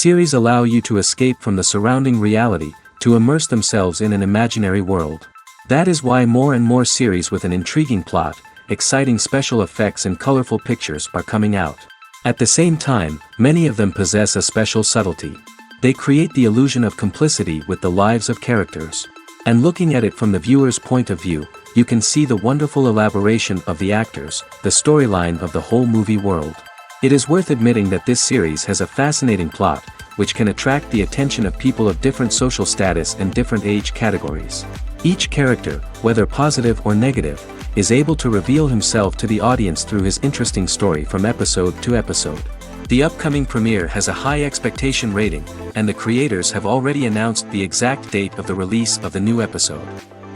Series allow you to escape from the surrounding reality, to immerse themselves in an imaginary world. That is why more and more series with an intriguing plot, exciting special effects and colorful pictures are coming out. At the same time, many of them possess a special subtlety. They create the illusion of complicity with the lives of characters. And looking at it from the viewer's point of view, you can see the wonderful elaboration of the actors, the storyline of the whole movie world. It is worth admitting that this series has a fascinating plot, which can attract the attention of people of different social status and different age categories. Each character, whether positive or negative, is able to reveal himself to the audience through his interesting story from episode to episode. The upcoming premiere has a high expectation rating, and the creators have already announced the exact date of the release of the new episode.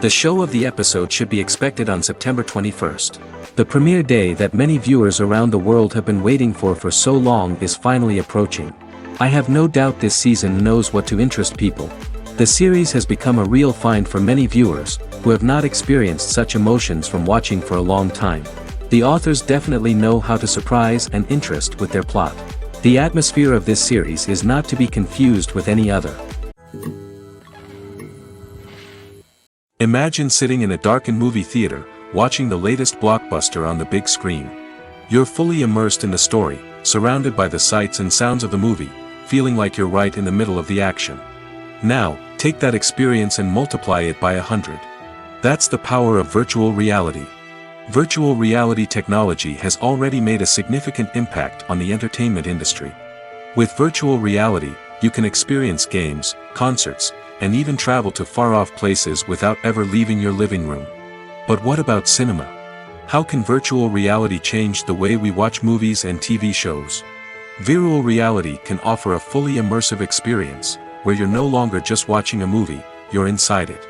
The show of the episode should be expected on September 21st. The premiere day that many viewers around the world have been waiting for so long is finally approaching. I have no doubt this season knows what to interest people. The series has become a real find for many viewers, who have not experienced such emotions from watching for a long time. The authors definitely know how to surprise and interest with their plot. The atmosphere of this series is not to be confused with any other. Imagine sitting in a darkened movie theater, watching the latest blockbuster on the big screen. You're fully immersed in the story, surrounded by the sights and sounds of the movie, feeling like you're right in the middle of the action. Now, take that experience and multiply it by 100. That's the power of virtual reality. Virtual reality technology has already made a significant impact on the entertainment industry. With virtual reality, you can experience games, concerts, and even travel to far-off places without ever leaving your living room. But what about cinema? How can virtual reality change the way we watch movies and TV shows? Virtual reality can offer a fully immersive experience, where you're no longer just watching a movie, you're inside it.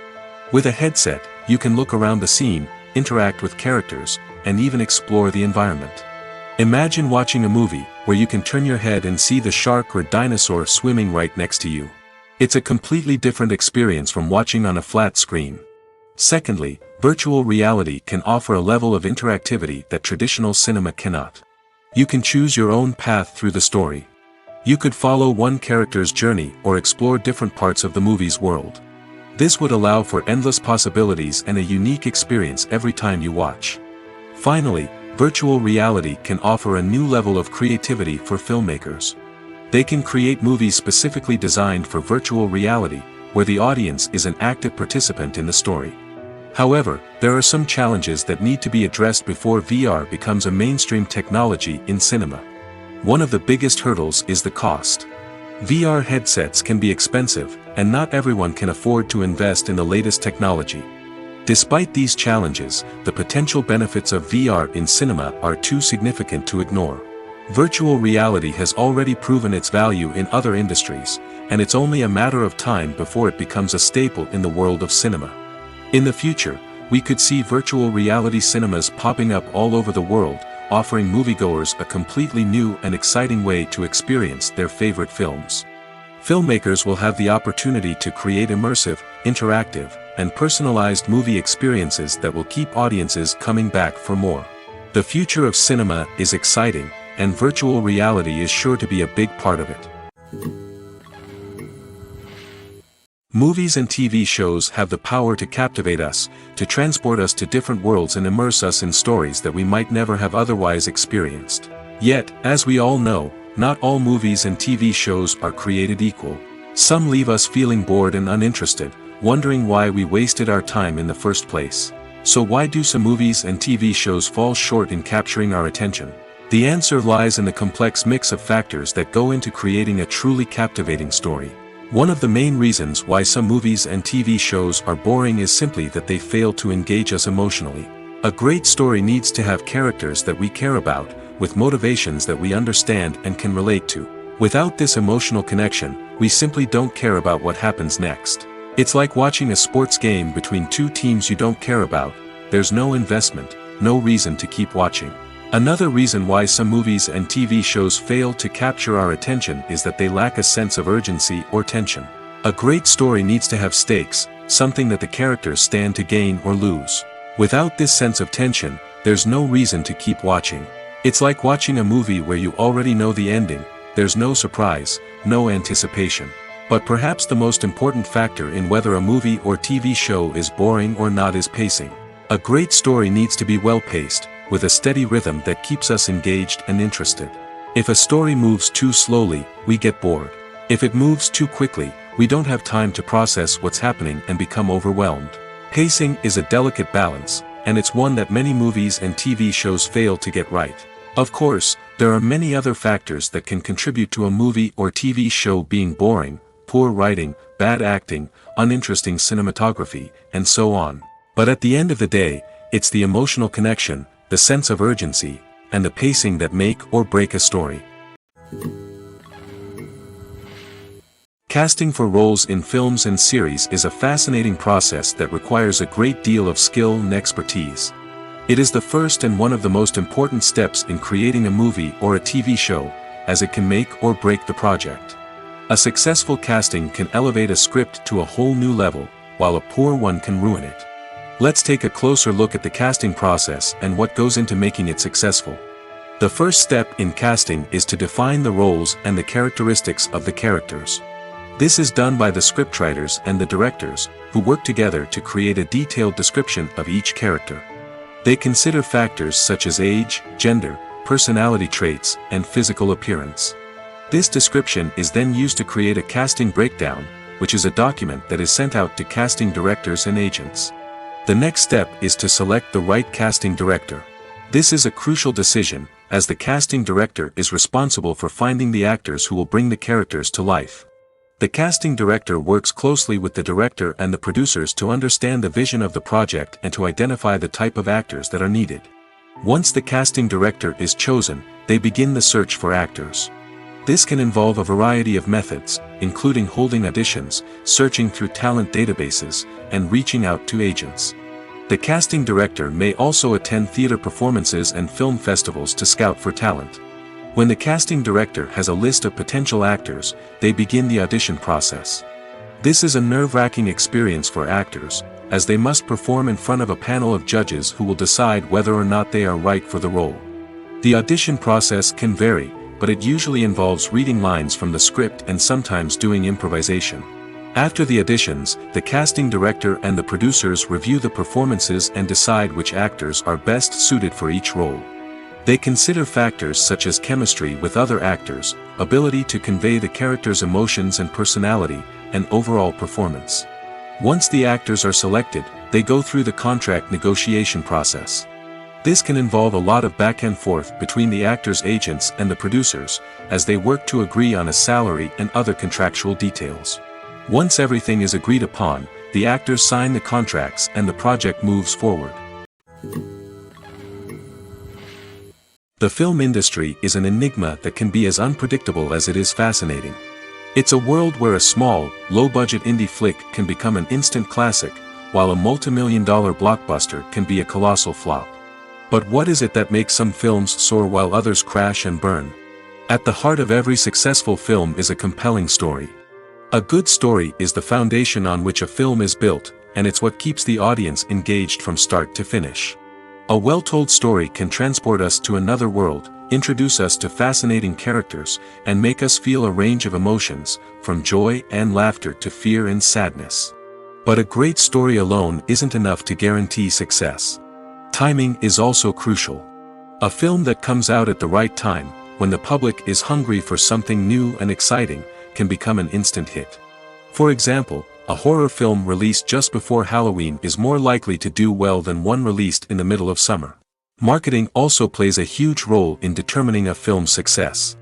With a headset, you can look around the scene, interact with characters, and even explore the environment. Imagine watching a movie, where you can turn your head and see the shark or dinosaur swimming right next to you. It's a completely different experience from watching on a flat screen. Secondly, virtual reality can offer a level of interactivity that traditional cinema cannot. You can choose your own path through the story. You could follow one character's journey or explore different parts of the movie's world. This would allow for endless possibilities and a unique experience every time you watch. Finally, virtual reality can offer a new level of creativity for filmmakers. They can create movies specifically designed for virtual reality, where the audience is an active participant in the story. However, there are some challenges that need to be addressed before VR becomes a mainstream technology in cinema. One of the biggest hurdles is the cost. VR headsets can be expensive, and not everyone can afford to invest in the latest technology. Despite these challenges, the potential benefits of VR in cinema are too significant to ignore. Virtual reality has already proven its value in other industries, and it's only a matter of time before it becomes a staple in the world of cinema. In the future, we could see virtual reality cinemas popping up all over the world, offering moviegoers a completely new and exciting way to experience their favorite films. Filmmakers will have the opportunity to create immersive, interactive, and personalized movie experiences that will keep audiences coming back for more. The future of cinema is exciting, and virtual reality is sure to be a big part of it. Movies and TV shows have the power to captivate us, to transport us to different worlds and immerse us in stories that we might never have otherwise experienced. Yet, as we all know, not all movies and TV shows are created equal. Some leave us feeling bored and uninterested, wondering why we wasted our time in the first place. So why do some movies and TV shows fall short in capturing our attention? The answer lies in the complex mix of factors that go into creating a truly captivating story. One of the main reasons why some movies and TV shows are boring is simply that they fail to engage us emotionally. A great story needs to have characters that we care about, with motivations that we understand and can relate to. Without this emotional connection, we simply don't care about what happens next. It's like watching a sports game between two teams you don't care about. There's no investment, no reason to keep watching. Another reason why some movies and TV shows fail to capture our attention is that they lack a sense of urgency or tension. A great story needs to have stakes, something that the characters stand to gain or lose. Without this sense of tension, there's no reason to keep watching. It's like watching a movie where you already know the ending. There's no surprise, no anticipation. But perhaps the most important factor in whether a movie or TV show is boring or not is pacing. A great story needs to be well-paced, with a steady rhythm that keeps us engaged and interested. If a story moves too slowly, we get bored. If it moves too quickly, we don't have time to process what's happening and become overwhelmed. Pacing is a delicate balance, and it's one that many movies and TV shows fail to get right. Of course, there are many other factors that can contribute to a movie or TV show being boring: poor writing, bad acting, uninteresting cinematography, and so on. But at the end of the day, it's the emotional connection, the sense of urgency, and the pacing that make or break a story. Casting for roles in films and series is a fascinating process that requires a great deal of skill and expertise. It is the first and one of the most important steps in creating a movie or a TV show, as it can make or break the project. A successful casting can elevate a script to a whole new level, while a poor one can ruin it. Let's take a closer look at the casting process and what goes into making it successful. The first step in casting is to define the roles and the characteristics of the characters. This is done by the scriptwriters and the directors, who work together to create a detailed description of each character. They consider factors such as age, gender, personality traits, and physical appearance. This description is then used to create a casting breakdown, which is a document that is sent out to casting directors and agents. The next step is to select the right casting director. This is a crucial decision, as the casting director is responsible for finding the actors who will bring the characters to life. The casting director works closely with the director and the producers to understand the vision of the project and to identify the type of actors that are needed. Once the casting director is chosen, they begin the search for actors. This can involve a variety of methods, including holding auditions, searching through talent databases, and reaching out to agents. The casting director may also attend theater performances and film festivals to scout for talent. When the casting director has a list of potential actors, they begin the audition process. This is a nerve-wracking experience for actors, as they must perform in front of a panel of judges who will decide whether or not they are right for the role. The audition process can vary, but it usually involves reading lines from the script and sometimes doing improvisation. After the auditions, the casting director and the producers review the performances and decide which actors are best suited for each role. They consider factors such as chemistry with other actors, ability to convey the character's emotions and personality, and overall performance. Once the actors are selected, they go through the contract negotiation process. This can involve a lot of back and forth between the actors' agents and the producers, as they work to agree on a salary and other contractual details. Once everything is agreed upon, the actors sign the contracts and the project moves forward. The film industry is an enigma that can be as unpredictable as it is fascinating. It's a world where a small, low-budget indie flick can become an instant classic, while a multi-million-dollar blockbuster can be a colossal flop. But what is it that makes some films soar while others crash and burn? At the heart of every successful film is a compelling story. A good story is the foundation on which a film is built, and it's what keeps the audience engaged from start to finish. A well-told story can transport us to another world, introduce us to fascinating characters, and make us feel a range of emotions, from joy and laughter to fear and sadness. But a great story alone isn't enough to guarantee success. Timing is also crucial. A film that comes out at the right time, when the public is hungry for something new and exciting, can become an instant hit. For example, a horror film released just before Halloween is more likely to do well than one released in the middle of summer. Marketing also plays a huge role in determining a film's success.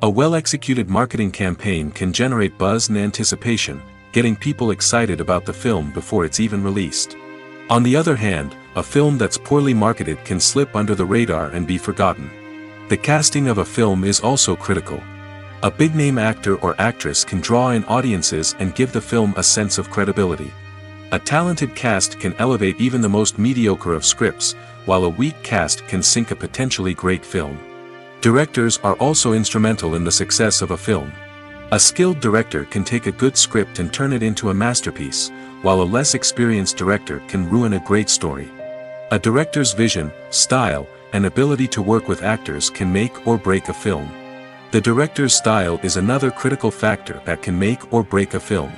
A well-executed marketing campaign can generate buzz and anticipation, getting people excited about the film before it's even released. On the other hand, a film that's poorly marketed can slip under the radar and be forgotten. The casting of a film is also critical. A big-name actor or actress can draw in audiences and give the film a sense of credibility. A talented cast can elevate even the most mediocre of scripts, while a weak cast can sink a potentially great film. Directors are also instrumental in the success of a film. A skilled director can take a good script and turn it into a masterpiece, while a less experienced director can ruin a great story. A director's vision, style, and ability to work with actors can make or break a film. The director's style is another critical factor that can make or break a film.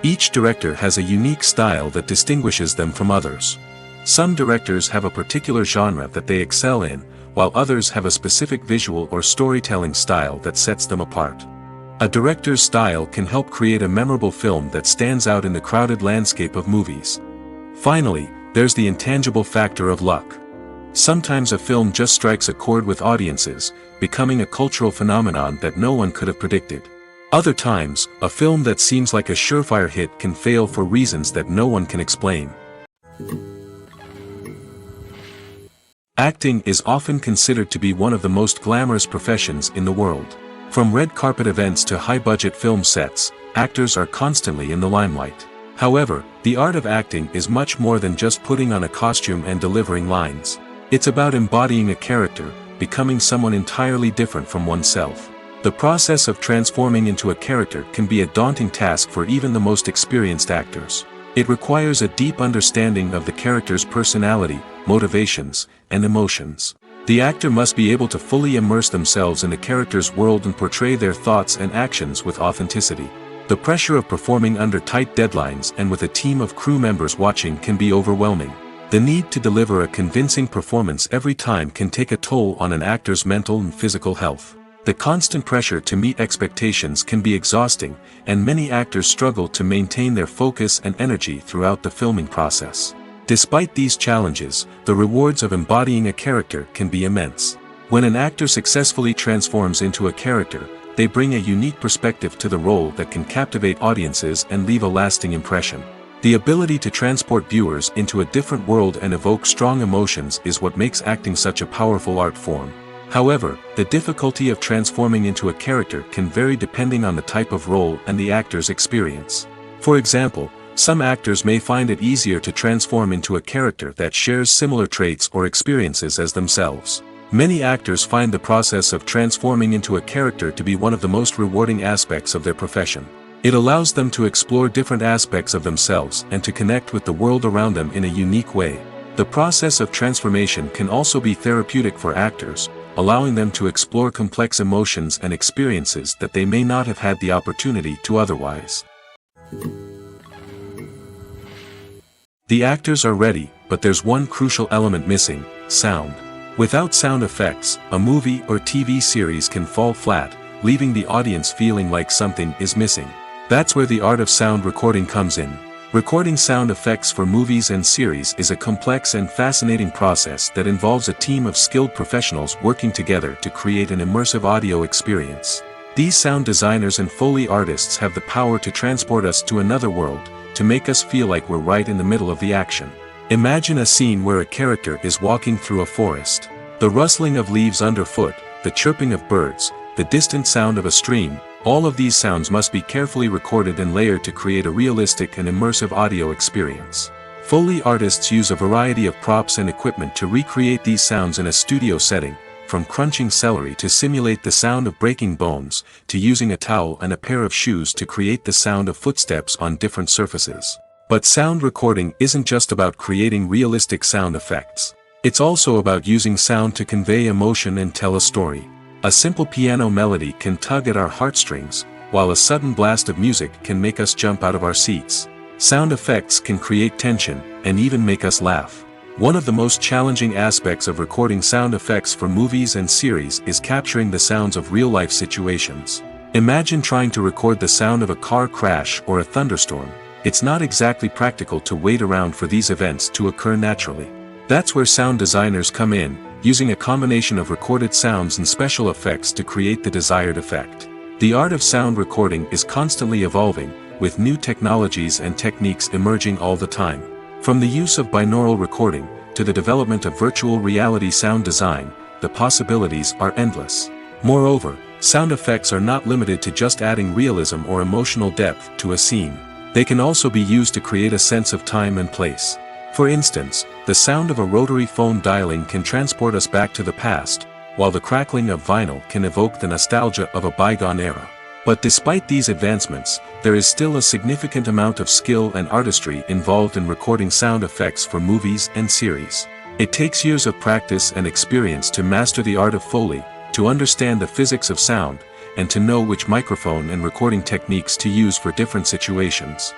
Each director has a unique style that distinguishes them from others. Some directors have a particular genre that they excel in, while others have a specific visual or storytelling style that sets them apart. A director's style can help create a memorable film that stands out in the crowded landscape of movies. Finally, there's the intangible factor of luck. Sometimes a film just strikes a chord with audiences, becoming a cultural phenomenon that no one could have predicted. Other times, a film that seems like a surefire hit can fail for reasons that no one can explain. Acting is often considered to be one of the most glamorous professions in the world. From red carpet events to high-budget film sets, actors are constantly in the limelight. However, the art of acting is much more than just putting on a costume and delivering lines. It's about embodying a character, becoming someone entirely different from oneself. The process of transforming into a character can be a daunting task for even the most experienced actors. It requires a deep understanding of the character's personality, motivations, and emotions. The actor must be able to fully immerse themselves in the character's world and portray their thoughts and actions with authenticity. The pressure of performing under tight deadlines and with a team of crew members watching can be overwhelming. The need to deliver a convincing performance every time can take a toll on an actor's mental and physical health. The constant pressure to meet expectations can be exhausting, and many actors struggle to maintain their focus and energy throughout the filming process. Despite these challenges, the rewards of embodying a character can be immense. When an actor successfully transforms into a character, they bring a unique perspective to the role that can captivate audiences and leave a lasting impression. The ability to transport viewers into a different world and evoke strong emotions is what makes acting such a powerful art form. However, the difficulty of transforming into a character can vary depending on the type of role and the actor's experience. For example, some actors may find it easier to transform into a character that shares similar traits or experiences as themselves. Many actors find the process of transforming into a character to be one of the most rewarding aspects of their profession. It allows them to explore different aspects of themselves and to connect with the world around them in a unique way. The process of transformation can also be therapeutic for actors, allowing them to explore complex emotions and experiences that they may not have had the opportunity to otherwise. The actors are ready, but there's one crucial element missing: sound. Without sound effects, a movie or TV series can fall flat, leaving the audience feeling like something is missing. That's where the art of sound recording comes in. Recording sound effects for movies and series is a complex and fascinating process that involves a team of skilled professionals working together to create an immersive audio experience. These sound designers and Foley artists have the power to transport us to another world, to make us feel like we're right in the middle of the action. Imagine a scene where a character is walking through a forest. The rustling of leaves underfoot, the chirping of birds, the distant sound of a stream, all of these sounds must be carefully recorded and layered to create a realistic and immersive audio experience. Foley artists use a variety of props and equipment to recreate these sounds in a studio setting, from crunching celery to simulate the sound of breaking bones, to using a towel and a pair of shoes to create the sound of footsteps on different surfaces. But sound recording isn't just about creating realistic sound effects. It's also about using sound to convey emotion and tell a story. A simple piano melody can tug at our heartstrings, while a sudden blast of music can make us jump out of our seats. Sound effects can create tension, and even make us laugh. One of the most challenging aspects of recording sound effects for movies and series is capturing the sounds of real-life situations. Imagine trying to record the sound of a car crash or a thunderstorm. It's not exactly practical to wait around for these events to occur naturally. That's where sound designers come in, using a combination of recorded sounds and special effects to create the desired effect. The art of sound recording is constantly evolving, with new technologies and techniques emerging all the time. From the use of binaural recording, to the development of virtual reality sound design, the possibilities are endless. Moreover, sound effects are not limited to just adding realism or emotional depth to a scene. They can also be used to create a sense of time and place. For instance, the sound of a rotary phone dialing can transport us back to the past, while the crackling of vinyl can evoke the nostalgia of a bygone era. But despite these advancements, there is still a significant amount of skill and artistry involved in recording sound effects for movies and series. It takes years of practice and experience to master the art of Foley, to understand the physics of sound, and to know which microphone and recording techniques to use for different situations.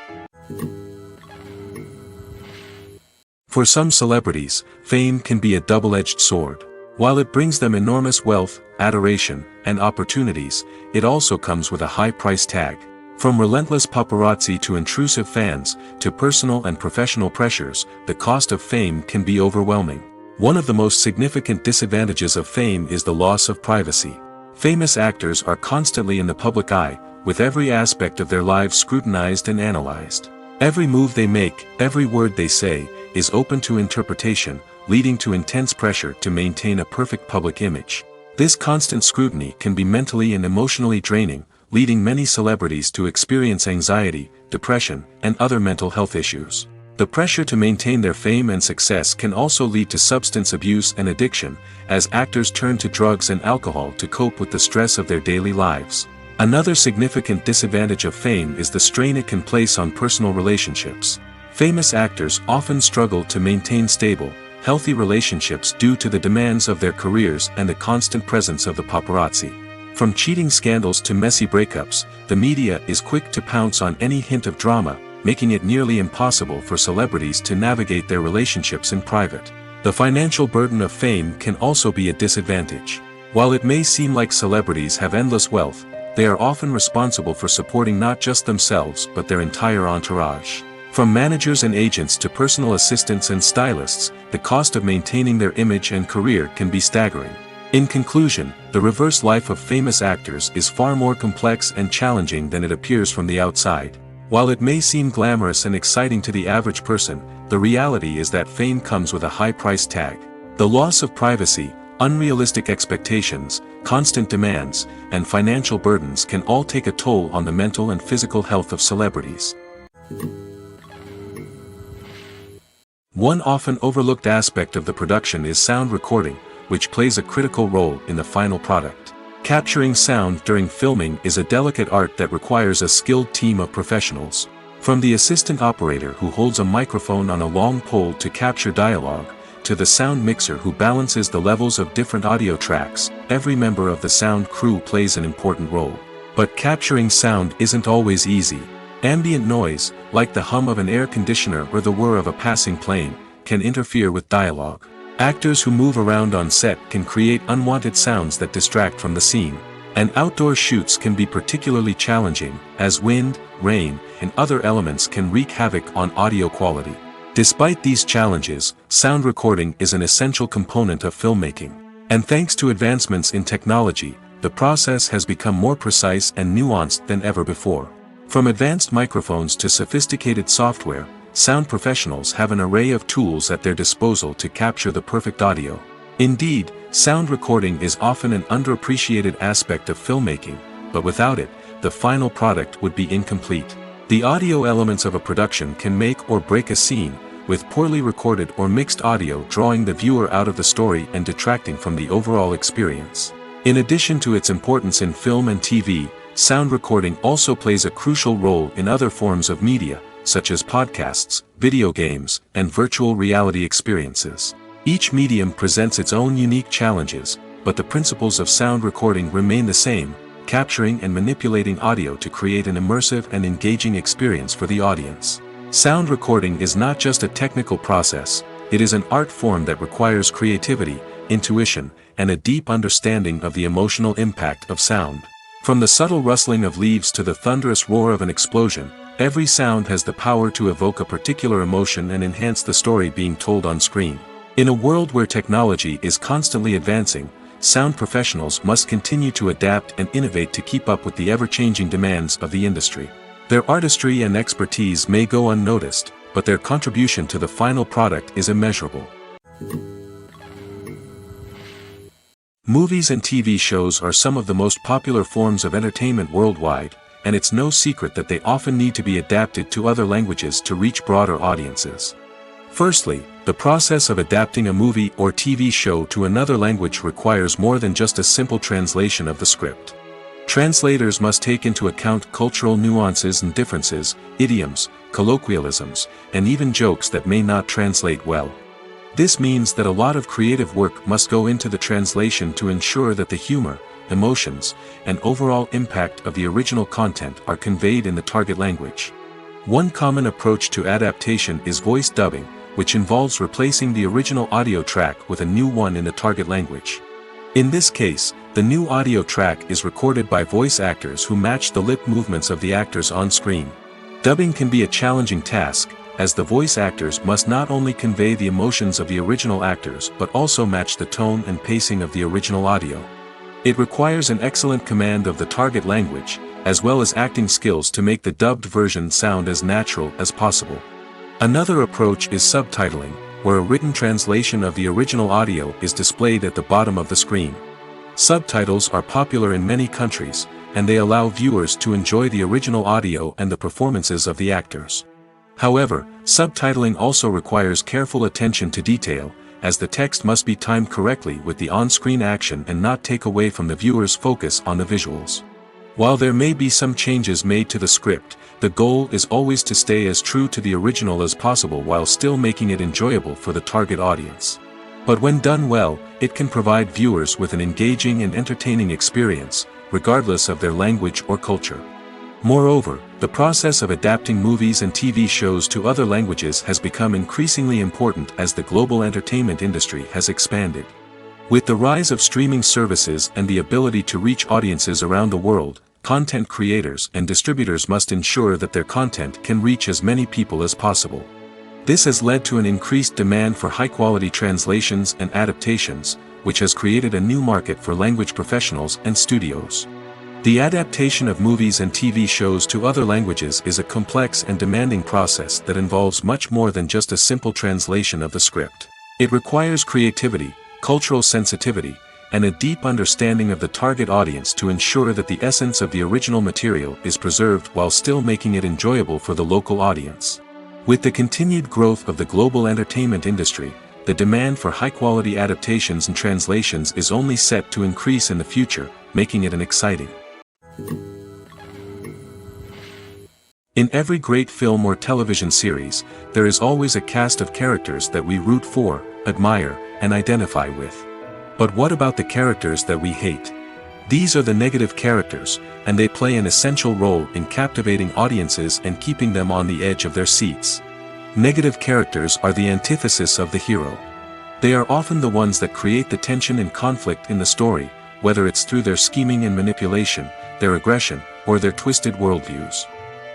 For some celebrities, fame can be a double-edged sword. While it brings them enormous wealth, adoration, and opportunities, it also comes with a high price tag. From relentless paparazzi to intrusive fans, to personal and professional pressures, the cost of fame can be overwhelming. One of the most significant disadvantages of fame is the loss of privacy. Famous actors are constantly in the public eye, with every aspect of their lives scrutinized and analyzed. Every move they make, every word they say, is open to interpretation, leading to intense pressure to maintain a perfect public image. This constant scrutiny can be mentally and emotionally draining, leading many celebrities to experience anxiety, depression, and other mental health issues. The pressure to maintain their fame and success can also lead to substance abuse and addiction, as actors turn to drugs and alcohol to cope with the stress of their daily lives. Another significant disadvantage of fame is the strain it can place on personal relationships. Famous actors often struggle to maintain stable, healthy relationships due to the demands of their careers and the constant presence of the paparazzi. From cheating scandals to messy breakups, the media is quick to pounce on any hint of drama, making it nearly impossible for celebrities to navigate their relationships in private. The financial burden of fame can also be a disadvantage. While it may seem like celebrities have endless wealth, they are often responsible for supporting not just themselves but their entire entourage. From managers and agents to personal assistants and stylists, the cost of maintaining their image and career can be staggering. In conclusion, the reverse life of famous actors is far more complex and challenging than it appears from the outside. While it may seem glamorous and exciting to the average person, the reality is that fame comes with a high price tag. The loss of privacy, unrealistic expectations, constant demands, and financial burdens can all take a toll on the mental and physical health of celebrities. One often overlooked aspect of the production is sound recording, which plays a critical role in the final product. Capturing sound during filming is a delicate art that requires a skilled team of professionals. From the assistant operator who holds a microphone on a long pole to capture dialogue, to the sound mixer who balances the levels of different audio tracks, every member of the sound crew plays an important role. But capturing sound isn't always easy. Ambient noise, like the hum of an air conditioner or the whir of a passing plane, can interfere with dialogue. Actors who move around on set can create unwanted sounds that distract from the scene. And outdoor shoots can be particularly challenging, as wind, rain, and other elements can wreak havoc on audio quality. Despite these challenges, sound recording is an essential component of filmmaking. And thanks to advancements in technology, the process has become more precise and nuanced than ever before. From advanced microphones to sophisticated software, sound professionals have an array of tools at their disposal to capture the perfect audio. Indeed, sound recording is often an underappreciated aspect of filmmaking, but without it, the final product would be incomplete. The audio elements of a production can make or break a scene, with poorly recorded or mixed audio drawing the viewer out of the story and detracting from the overall experience. In addition to its importance in film and TV, sound recording also plays a crucial role in other forms of media, such as podcasts, video games, and virtual reality experiences. Each medium presents its own unique challenges, but the principles of sound recording remain the same, capturing and manipulating audio to create an immersive and engaging experience for the audience. Sound recording is not just a technical process, It is an art form that requires creativity, intuition, and a deep understanding of the emotional impact of sound. From the subtle rustling of leaves to the thunderous roar of an explosion, every sound has the power to evoke a particular emotion and enhance the story being told on screen. In a world where technology is constantly advancing, sound professionals must continue to adapt and innovate to keep up with the ever-changing demands of the industry. Their artistry and expertise may go unnoticed, but their contribution to the final product is immeasurable. Movies and TV shows are some of the most popular forms of entertainment worldwide, and it's no secret that they often need to be adapted to other languages to reach broader audiences. Firstly, the process of adapting a movie or TV show to another language requires more than just a simple translation of the script. Translators must take into account cultural nuances and differences, idioms, colloquialisms, and even jokes that may not translate well. This means that a lot of creative work must go into the translation to ensure that the humor, emotions, and overall impact of the original content are conveyed in the target language. One common approach to adaptation is voice dubbing, which involves replacing the original audio track with a new one in the target language. In this case, the new audio track is recorded by voice actors who match the lip movements of the actors on screen. Dubbing can be a challenging task, as the voice actors must not only convey the emotions of the original actors but also match the tone and pacing of the original audio. It requires an excellent command of the target language, as well as acting skills to make the dubbed version sound as natural as possible. Another approach is subtitling, where a written translation of the original audio is displayed at the bottom of the screen. Subtitles are popular in many countries, and they allow viewers to enjoy the original audio and the performances of the actors. However, subtitling also requires careful attention to detail, as the text must be timed correctly with the on-screen action and not take away from the viewer's focus on the visuals. While there may be some changes made to the script, the goal is always to stay as true to the original as possible while still making it enjoyable for the target audience. But when done well, it can provide viewers with an engaging and entertaining experience, regardless of their language or culture. Moreover, the process of adapting movies and TV shows to other languages has become increasingly important as the global entertainment industry has expanded. With the rise of streaming services and the ability to reach audiences around the world, content creators and distributors must ensure that their content can reach as many people as possible. This has led to an increased demand for high-quality translations and adaptations, which has created a new market for language professionals and studios. The adaptation of movies and TV shows to other languages is a complex and demanding process that involves much more than just a simple translation of the script. It requires creativity, cultural sensitivity, and a deep understanding of the target audience to ensure that the essence of the original material is preserved while still making it enjoyable for the local audience. With the continued growth of the global entertainment industry, the demand for high-quality adaptations and translations is only set to increase in the future, making it an exciting. In every great film or television series, there is always a cast of characters that we root for, admire, and identify with. But what about the characters that we hate? These are the negative characters, and they play an essential role in captivating audiences and keeping them on the edge of their seats. Negative characters are the antithesis of the hero. They are often the ones that create the tension and conflict in the story, whether it's through their scheming and manipulation, their aggression, or their twisted worldviews.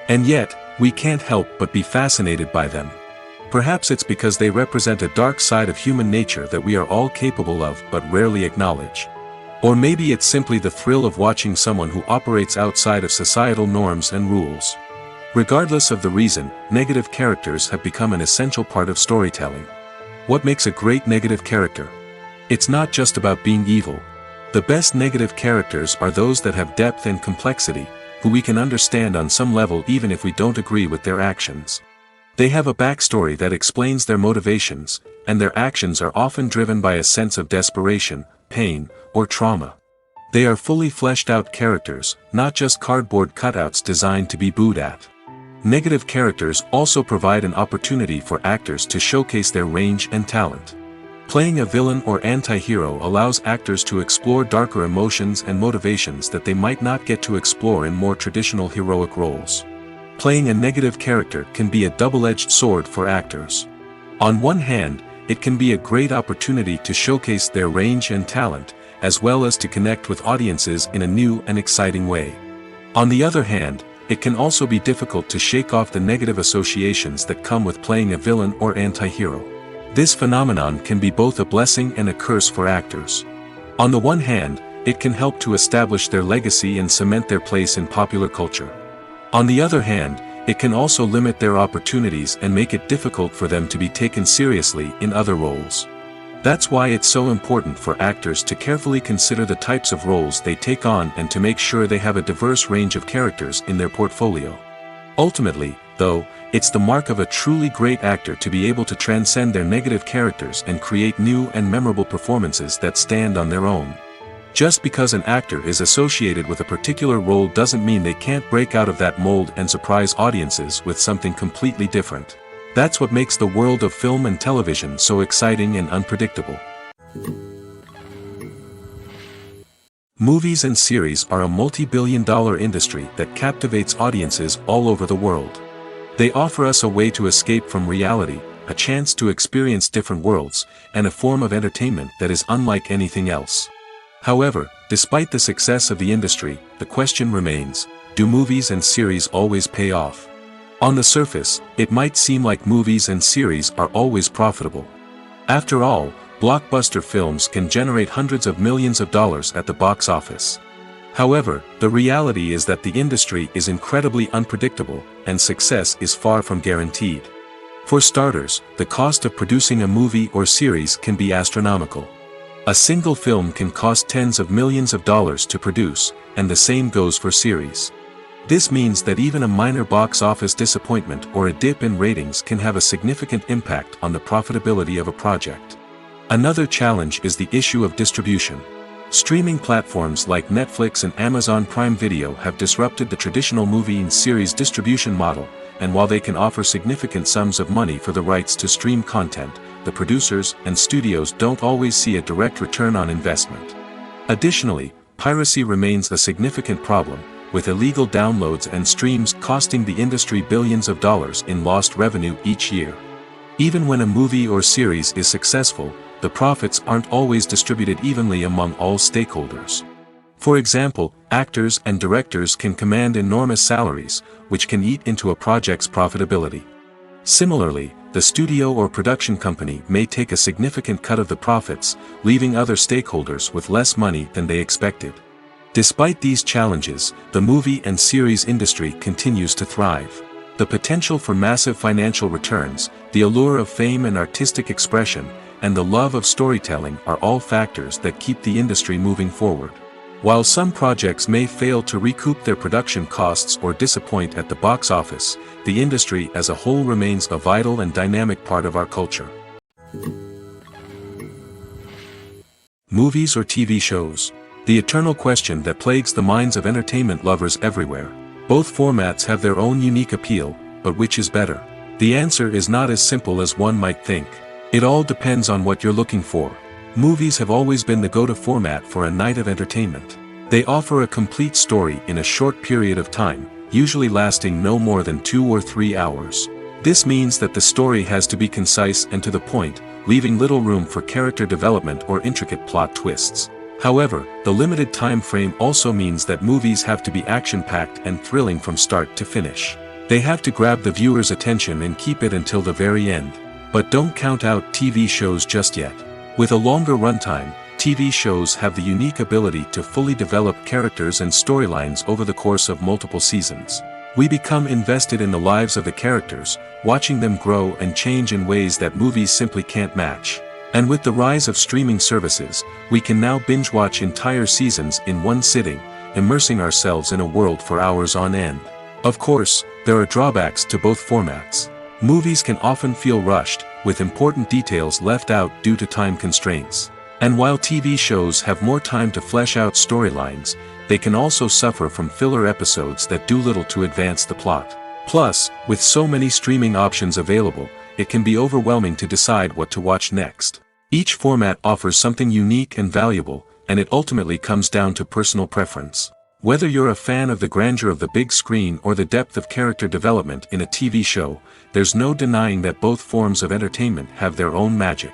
And yet, we can't help but be fascinated by them. Perhaps it's because they represent a dark side of human nature that we are all capable of but rarely acknowledge. Or maybe it's simply the thrill of watching someone who operates outside of societal norms and rules. Regardless of the reason, negative characters have become an essential part of storytelling. What makes a great negative character? It's not just about being evil. The best negative characters are those that have depth and complexity, who we can understand on some level even if we don't agree with their actions. They have a backstory that explains their motivations, and their actions are often driven by a sense of desperation, pain, or trauma. They are fully fleshed out characters, not just cardboard cutouts designed to be booed at. Negative characters also provide an opportunity for actors to showcase their range and talent. Playing a villain or anti-hero allows actors to explore darker emotions and motivations that they might not get to explore in more traditional heroic roles. Playing a negative character can be a double-edged sword for actors. On one hand, it can be a great opportunity to showcase their range and talent, as well as to connect with audiences in a new and exciting way. On the other hand, it can also be difficult to shake off the negative associations that come with playing a villain or anti-hero. This phenomenon can be both a blessing and a curse for actors. On the one hand, it can help to establish their legacy and cement their place in popular culture. On the other hand, it can also limit their opportunities and make it difficult for them to be taken seriously in other roles. That's why it's so important for actors to carefully consider the types of roles they take on and to make sure they have a diverse range of characters in their portfolio. Ultimately, though, it's the mark of a truly great actor to be able to transcend their negative characters and create new and memorable performances that stand on their own. Just because an actor is associated with a particular role doesn't mean they can't break out of that mold and surprise audiences with something completely different. That's what makes the world of film and television so exciting and unpredictable. Movies and series are a multi-billion-dollar industry that captivates audiences all over the world. They offer us a way to escape from reality, a chance to experience different worlds, and a form of entertainment that is unlike anything else. However, despite the success of the industry, the question remains, do movies and series always pay off? On the surface, it might seem like movies and series are always profitable. After all, blockbuster films can generate hundreds of millions of dollars at the box office. However, the reality is that the industry is incredibly unpredictable, and success is far from guaranteed. For starters, the cost of producing a movie or series can be astronomical. A single film can cost tens of millions of dollars to produce, and the same goes for series. This means that even a minor box office disappointment or a dip in ratings can have a significant impact on the profitability of a project. Another challenge is the issue of distribution. Streaming platforms like Netflix and Amazon Prime Video have disrupted the traditional movie and series distribution model, and while they can offer significant sums of money for the rights to stream content, the producers and studios don't always see a direct return on investment. Additionally, piracy remains a significant problem, with illegal downloads and streams costing the industry billions of dollars in lost revenue each year. Even when a movie or series is successful, the profits aren't always distributed evenly among all stakeholders. For example, actors and directors can command enormous salaries, which can eat into a project's profitability. Similarly, the studio or production company may take a significant cut of the profits, leaving other stakeholders with less money than they expected. Despite these challenges, the movie and series industry continues to thrive. The potential for massive financial returns, the allure of fame and artistic expression, and the love of storytelling are all factors that keep the industry moving forward. While some projects may fail to recoup their production costs or disappoint at the box office, the industry as a whole remains a vital and dynamic part of our culture. Movies or TV shows? The eternal question that plagues the minds of entertainment lovers everywhere. Both formats have their own unique appeal, but which is better? The answer is not as simple as one might think. It all depends on what you're looking for. Movies have always been the go-to format for a night of entertainment. They offer a complete story in a short period of time, usually lasting no more than 2 or 3 hours. This means that the story has to be concise and to the point, leaving little room for character development or intricate plot twists. However, the limited time frame also means that movies have to be action-packed and thrilling from start to finish. They have to grab the viewer's attention and keep it until the very end. But don't count out TV shows just yet. With a longer runtime, TV shows have the unique ability to fully develop characters and storylines over the course of multiple seasons. We become invested in the lives of the characters, watching them grow and change in ways that movies simply can't match. And with the rise of streaming services, we can now binge-watch entire seasons in one sitting, immersing ourselves in a world for hours on end. Of course, there are drawbacks to both formats. Movies can often feel rushed, with important details left out due to time constraints. And while TV shows have more time to flesh out storylines, they can also suffer from filler episodes that do little to advance the plot. Plus, with so many streaming options available, it can be overwhelming to decide what to watch next. Each format offers something unique and valuable, and it ultimately comes down to personal preference. Whether you're a fan of the grandeur of the big screen or the depth of character development in a TV show, there's no denying that both forms of entertainment have their own magic.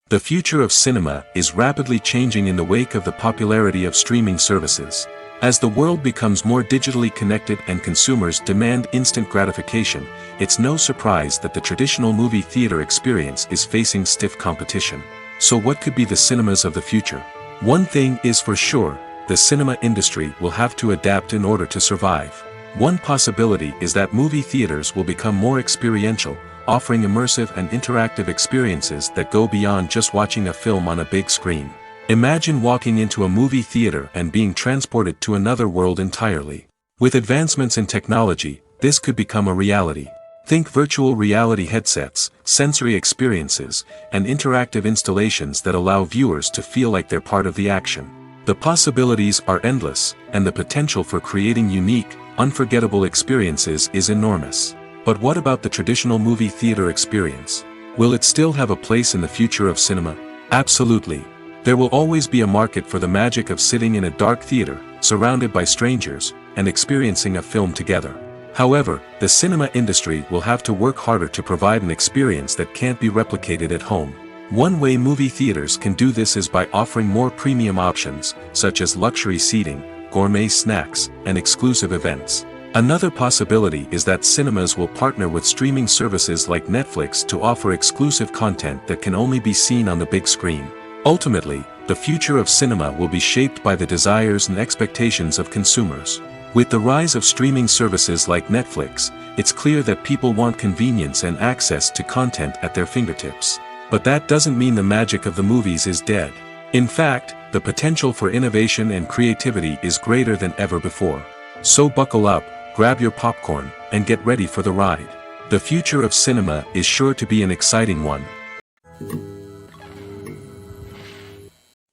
The future of cinema is rapidly changing in the wake of the popularity of streaming services. As the world becomes more digitally connected and consumers demand instant gratification, it's no surprise that the traditional movie theater experience is facing stiff competition. So what could be the cinemas of the future? One thing is for sure, the cinema industry will have to adapt in order to survive. One possibility is that movie theaters will become more experiential, offering immersive and interactive experiences that go beyond just watching a film on a big screen. Imagine walking into a movie theater and being transported to another world entirely. With advancements in technology, this could become a reality. Think virtual reality headsets, sensory experiences, and interactive installations that allow viewers to feel like they're part of the action. The possibilities are endless, and the potential for creating unique, unforgettable experiences is enormous. But what about the traditional movie theater experience? Will it still have a place in the future of cinema? Absolutely. There will always be a market for the magic of sitting in a dark theater, surrounded by strangers, and experiencing a film together. However, the cinema industry will have to work harder to provide an experience that can't be replicated at home. One way movie theaters can do this is by offering more premium options, such as luxury seating, gourmet snacks, and exclusive events. Another possibility is that cinemas will partner with streaming services like Netflix to offer exclusive content that can only be seen on the big screen. Ultimately, the future of cinema will be shaped by the desires and expectations of consumers. With the rise of streaming services like Netflix, it's clear that people want convenience and access to content at their fingertips. But that doesn't mean the magic of the movies is dead. In fact, the potential for innovation and creativity is greater than ever before. So buckle up, grab your popcorn, and get ready for the ride. The future of cinema is sure to be an exciting one.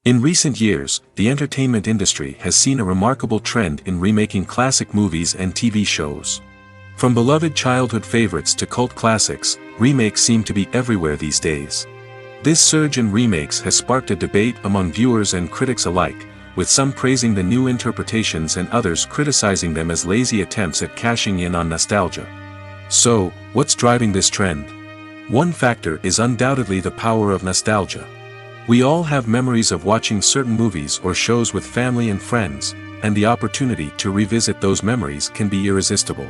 In recent years, the entertainment industry has seen a remarkable trend in remaking classic movies and TV shows. From beloved childhood favorites to cult classics, remakes seem to be everywhere these days. This surge in remakes has sparked a debate among viewers and critics alike, with some praising the new interpretations and others criticizing them as lazy attempts at cashing in on nostalgia. So, what's driving this trend? One factor is undoubtedly the power of nostalgia. We all have memories of watching certain movies or shows with family and friends, and the opportunity to revisit those memories can be irresistible.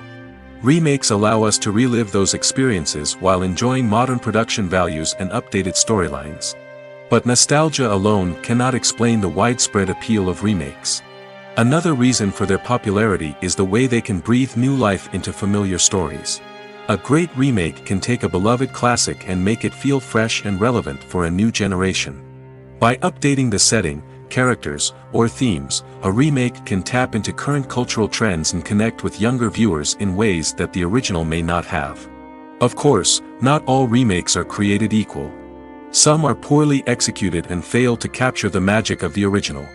Remakes allow us to relive those experiences while enjoying modern production values and updated storylines. But nostalgia alone cannot explain the widespread appeal of remakes. Another reason for their popularity is the way they can breathe new life into familiar stories. A great remake can take a beloved classic and make it feel fresh and relevant for a new generation. By updating the setting, characters, or themes, a remake can tap into current cultural trends and connect with younger viewers in ways that the original may not have. Of course, not all remakes are created equal. Some are poorly executed and fail to capture the magic of the original.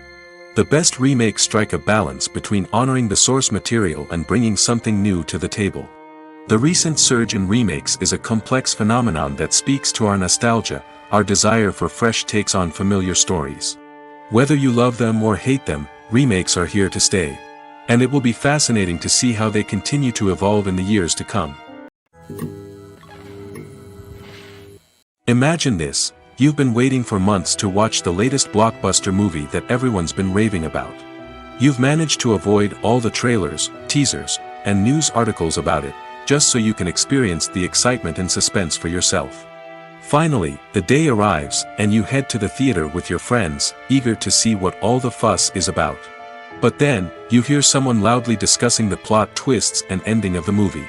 The best remakes strike a balance between honoring the source material and bringing something new to the table. The recent surge in remakes is a complex phenomenon that speaks to our nostalgia, our desire for fresh takes on familiar stories. Whether you love them or hate them, remakes are here to stay. And it will be fascinating to see how they continue to evolve in the years to come. Imagine this, you've been waiting for months to watch the latest blockbuster movie that everyone's been raving about. You've managed to avoid all the trailers, teasers, and news articles about it, just so you can experience the excitement and suspense for yourself. Finally, the day arrives, and you head to the theater with your friends, eager to see what all the fuss is about. But then, you hear someone loudly discussing the plot twists and ending of the movie.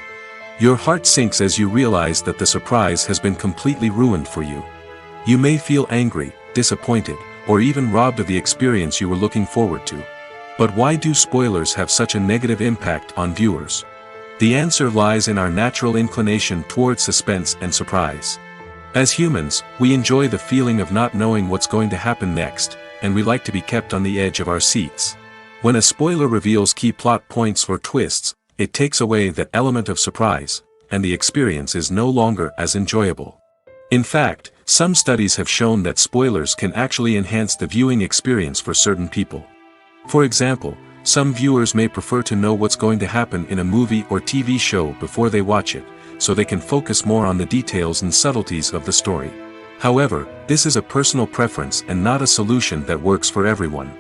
Your heart sinks as you realize that the surprise has been completely ruined for you. You may feel angry, disappointed, or even robbed of the experience you were looking forward to. But why do spoilers have such a negative impact on viewers? The answer lies in our natural inclination towards suspense and surprise. As humans, we enjoy the feeling of not knowing what's going to happen next, and we like to be kept on the edge of our seats. When a spoiler reveals key plot points or twists, it takes away that element of surprise, and the experience is no longer as enjoyable. In fact, Some studies have shown that spoilers can actually enhance the viewing experience for certain people. For example, some viewers may prefer to know what's going to happen in a movie or TV show before they watch it, so they can focus more on the details and subtleties of the story. However, this is a personal preference and not a solution that works for everyone.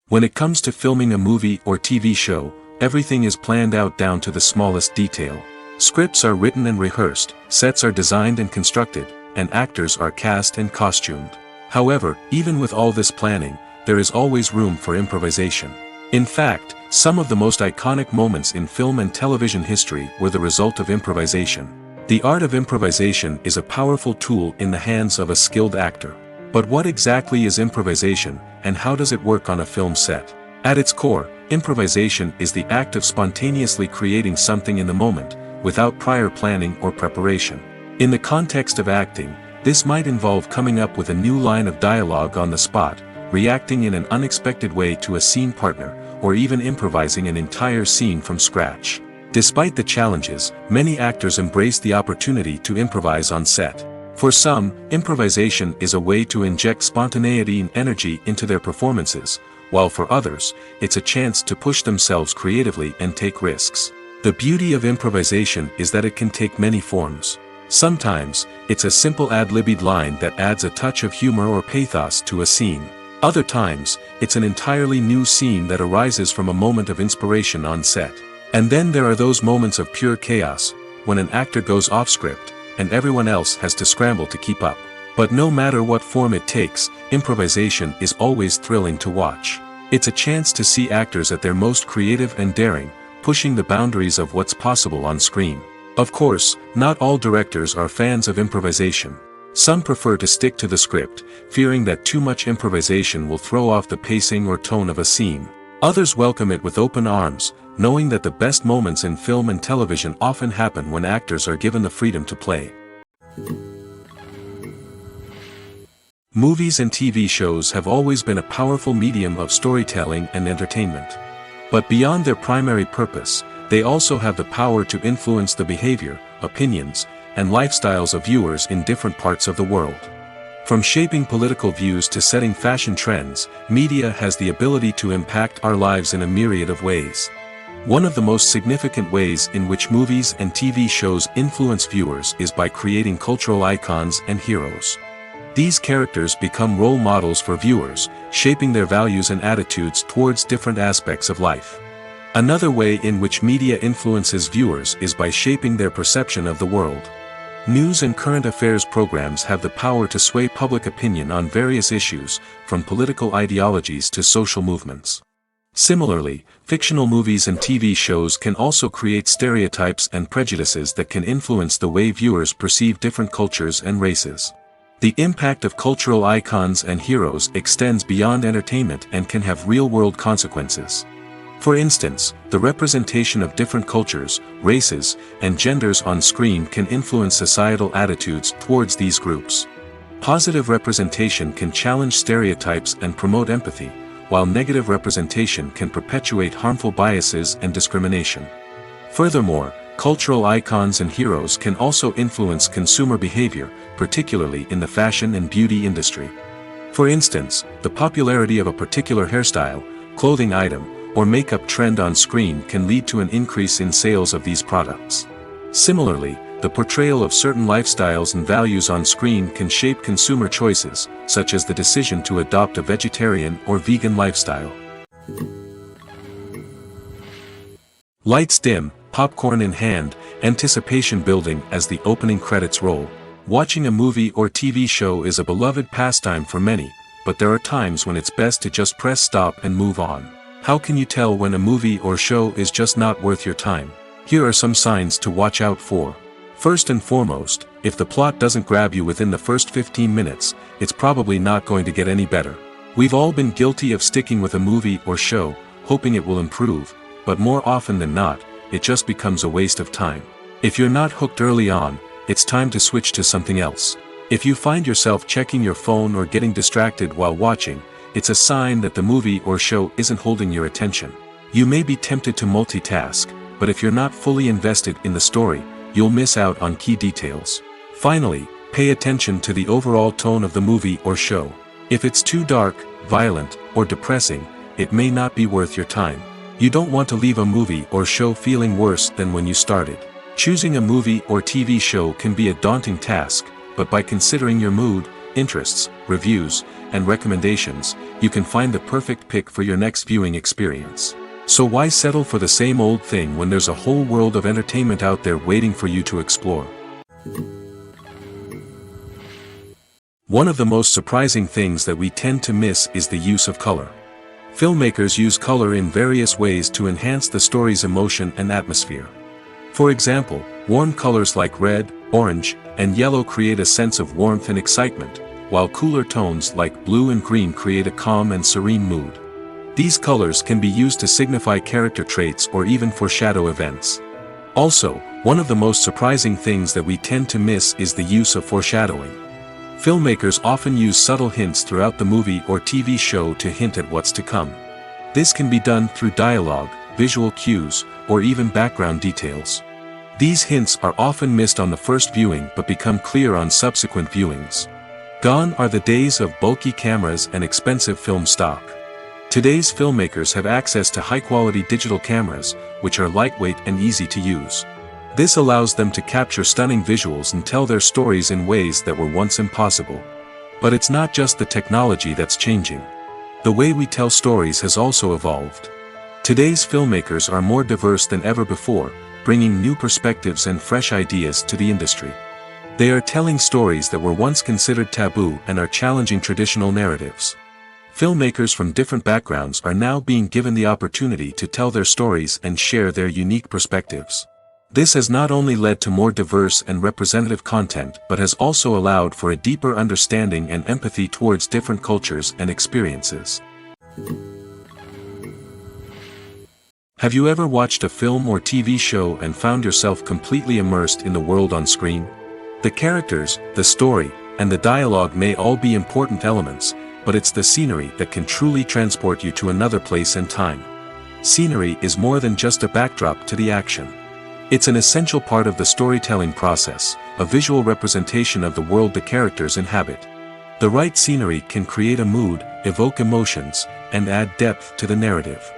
When it comes to filming a movie or TV show, everything is planned out down to the smallest detail. Scripts are written and rehearsed, sets are designed and constructed, and actors are cast and costumed. However, even with all this planning, there is always room for improvisation. In fact, some of the most iconic moments in film and television history were the result of improvisation. The art of improvisation is a powerful tool in the hands of a skilled actor. But what exactly is improvisation, and how does it work on a film set? At its core, improvisation is the act of spontaneously creating something in the moment, without prior planning or preparation. In the context of acting, this might involve coming up with a new line of dialogue on the spot, reacting in an unexpected way to a scene partner, or even improvising an entire scene from scratch. Despite the challenges, many actors embrace the opportunity to improvise on set. For some, improvisation is a way to inject spontaneity and energy into their performances, while for others, it's a chance to push themselves creatively and take risks. The beauty of improvisation is that it can take many forms. Sometimes, it's a simple ad-libbed line that adds a touch of humor or pathos to a scene. Other times, it's an entirely new scene that arises from a moment of inspiration on set. And then there are those moments of pure chaos, when an actor goes off script, and everyone else has to scramble to keep up. But no matter what form it takes, improvisation is always thrilling to watch. It's a chance to see actors at their most creative and daring, pushing the boundaries of what's possible on screen. Of course, not all directors are fans of improvisation. Some prefer to stick to the script, fearing that too much improvisation will throw off the pacing or tone of a scene. Others welcome it with open arms, knowing that the best moments in film and television often happen when actors are given the freedom to play. Movies and TV shows have always been a powerful medium of storytelling and entertainment. But beyond their primary purpose, they also have the power to influence the behavior, opinions, and lifestyles of viewers in different parts of the world. From shaping political views to setting fashion trends, media has the ability to impact our lives in a myriad of ways. One of the most significant ways in which movies and TV shows influence viewers is by creating cultural icons and heroes. These characters become role models for viewers, shaping their values and attitudes towards different aspects of life. Another way in which media influences viewers is by shaping their perception of the world. News and current affairs programs have the power to sway public opinion on various issues, from political ideologies to social movements. Similarly, fictional movies and TV shows can also create stereotypes and prejudices that can influence the way viewers perceive different cultures and races. The impact of cultural icons and heroes extends beyond entertainment and can have real-world consequences. For instance, the representation of different cultures, races, and genders on screen can influence societal attitudes towards these groups. Positive representation can challenge stereotypes and promote empathy, while negative representation can perpetuate harmful biases and discrimination. Furthermore, cultural icons and heroes can also influence consumer behavior, particularly in the fashion and beauty industry. For instance, the popularity of a particular hairstyle, clothing item, or makeup trend on screen can lead to an increase in sales of these products. Similarly, the portrayal of certain lifestyles and values on screen can shape consumer choices, such as the decision to adopt a vegetarian or vegan lifestyle. Lights dim, popcorn in hand, anticipation building as the opening credits roll. Watching a movie or TV show is a beloved pastime for many, but there are times when it's best to just press stop and move on. How can you tell when a movie or show is just not worth your time? Here are some signs to watch out for. First and foremost, if the plot doesn't grab you within the first 15 minutes, it's probably not going to get any better. We've all been guilty of sticking with a movie or show, hoping it will improve, but more often than not, it just becomes a waste of time. If you're not hooked early on, it's time to switch to something else. If you find yourself checking your phone or getting distracted while watching, it's a sign that the movie or show isn't holding your attention. You may be tempted to multitask, but if you're not fully invested in the story, you'll miss out on key details. Finally, pay attention to the overall tone of the movie or show. If it's too dark, violent, or depressing, it may not be worth your time. You don't want to leave a movie or show feeling worse than when you started. Choosing a movie or TV show can be a daunting task, but by considering your mood, interests, reviews, and recommendations, you can find the perfect pick for your next viewing experience. So why settle for the same old thing when there's a whole world of entertainment out there waiting for you to explore? One of the most surprising things that we tend to miss is the use of color. Filmmakers use color in various ways to enhance the story's emotion and atmosphere. For example, warm colors like red, orange, and yellow create a sense of warmth and excitement, while cooler tones like blue and green create a calm and serene mood. These colors can be used to signify character traits or even foreshadow events. Also, one of the most surprising things that we tend to miss is the use of foreshadowing. Filmmakers often use subtle hints throughout the movie or TV show to hint at what's to come. This can be done through dialogue, visual cues, or even background details. These hints are often missed on the first viewing but become clear on subsequent viewings. Gone are the days of bulky cameras and expensive film stock. Today's filmmakers have access to high-quality digital cameras, which are lightweight and easy to use. This allows them to capture stunning visuals and tell their stories in ways that were once impossible. But it's not just the technology that's changing. The way we tell stories has also evolved. Today's filmmakers are more diverse than ever before, bringing new perspectives and fresh ideas to the industry. They are telling stories that were once considered taboo and are challenging traditional narratives. Filmmakers from different backgrounds are now being given the opportunity to tell their stories and share their unique perspectives. This has not only led to more diverse and representative content but has also allowed for a deeper understanding and empathy towards different cultures and experiences. Have you ever watched a film or TV show and found yourself completely immersed in the world on screen? The characters, the story, and the dialogue may all be important elements, but it's the scenery that can truly transport you to another place and time. Scenery is more than just a backdrop to the action. It's an essential part of the storytelling process, a visual representation of the world the characters inhabit. The right scenery can create a mood, evoke emotions, and add depth to the narrative.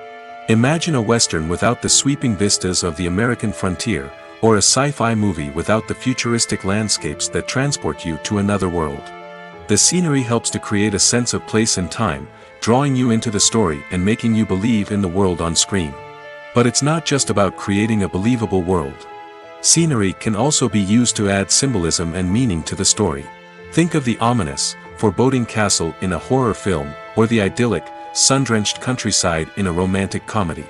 Imagine a Western without the sweeping vistas of the American frontier, or a sci-fi movie without the futuristic landscapes that transport you to another world. The scenery helps to create a sense of place and time, drawing you into the story and making you believe in the world on screen. But it's not just about creating a believable world. Scenery can also be used to add symbolism and meaning to the story. Think of the ominous, foreboding castle in a horror film, or the idyllic, sun-drenched countryside in a romantic comedy.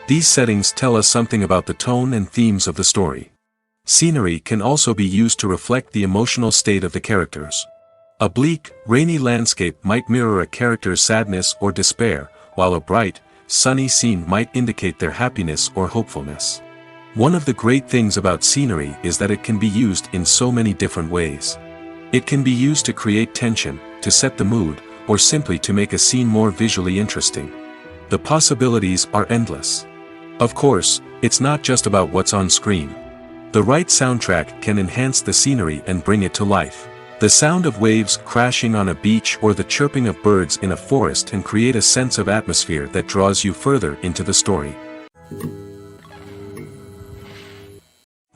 These settings tell us something about the tone and themes of the story. Scenery can also be used to reflect the emotional state of the characters. A bleak, rainy landscape might mirror a character's sadness or despair, while a bright, sunny scene might indicate their happiness or hopefulness. One of the great things about scenery is that it can be used in so many different ways. It can be used to create tension, to set the mood, or simply to make a scene more visually interesting. The possibilities are endless. Of course, it's not just about what's on screen. The right soundtrack can enhance the scenery and bring it to life. The sound of waves crashing on a beach or the chirping of birds in a forest can create a sense of atmosphere that draws you further into the story.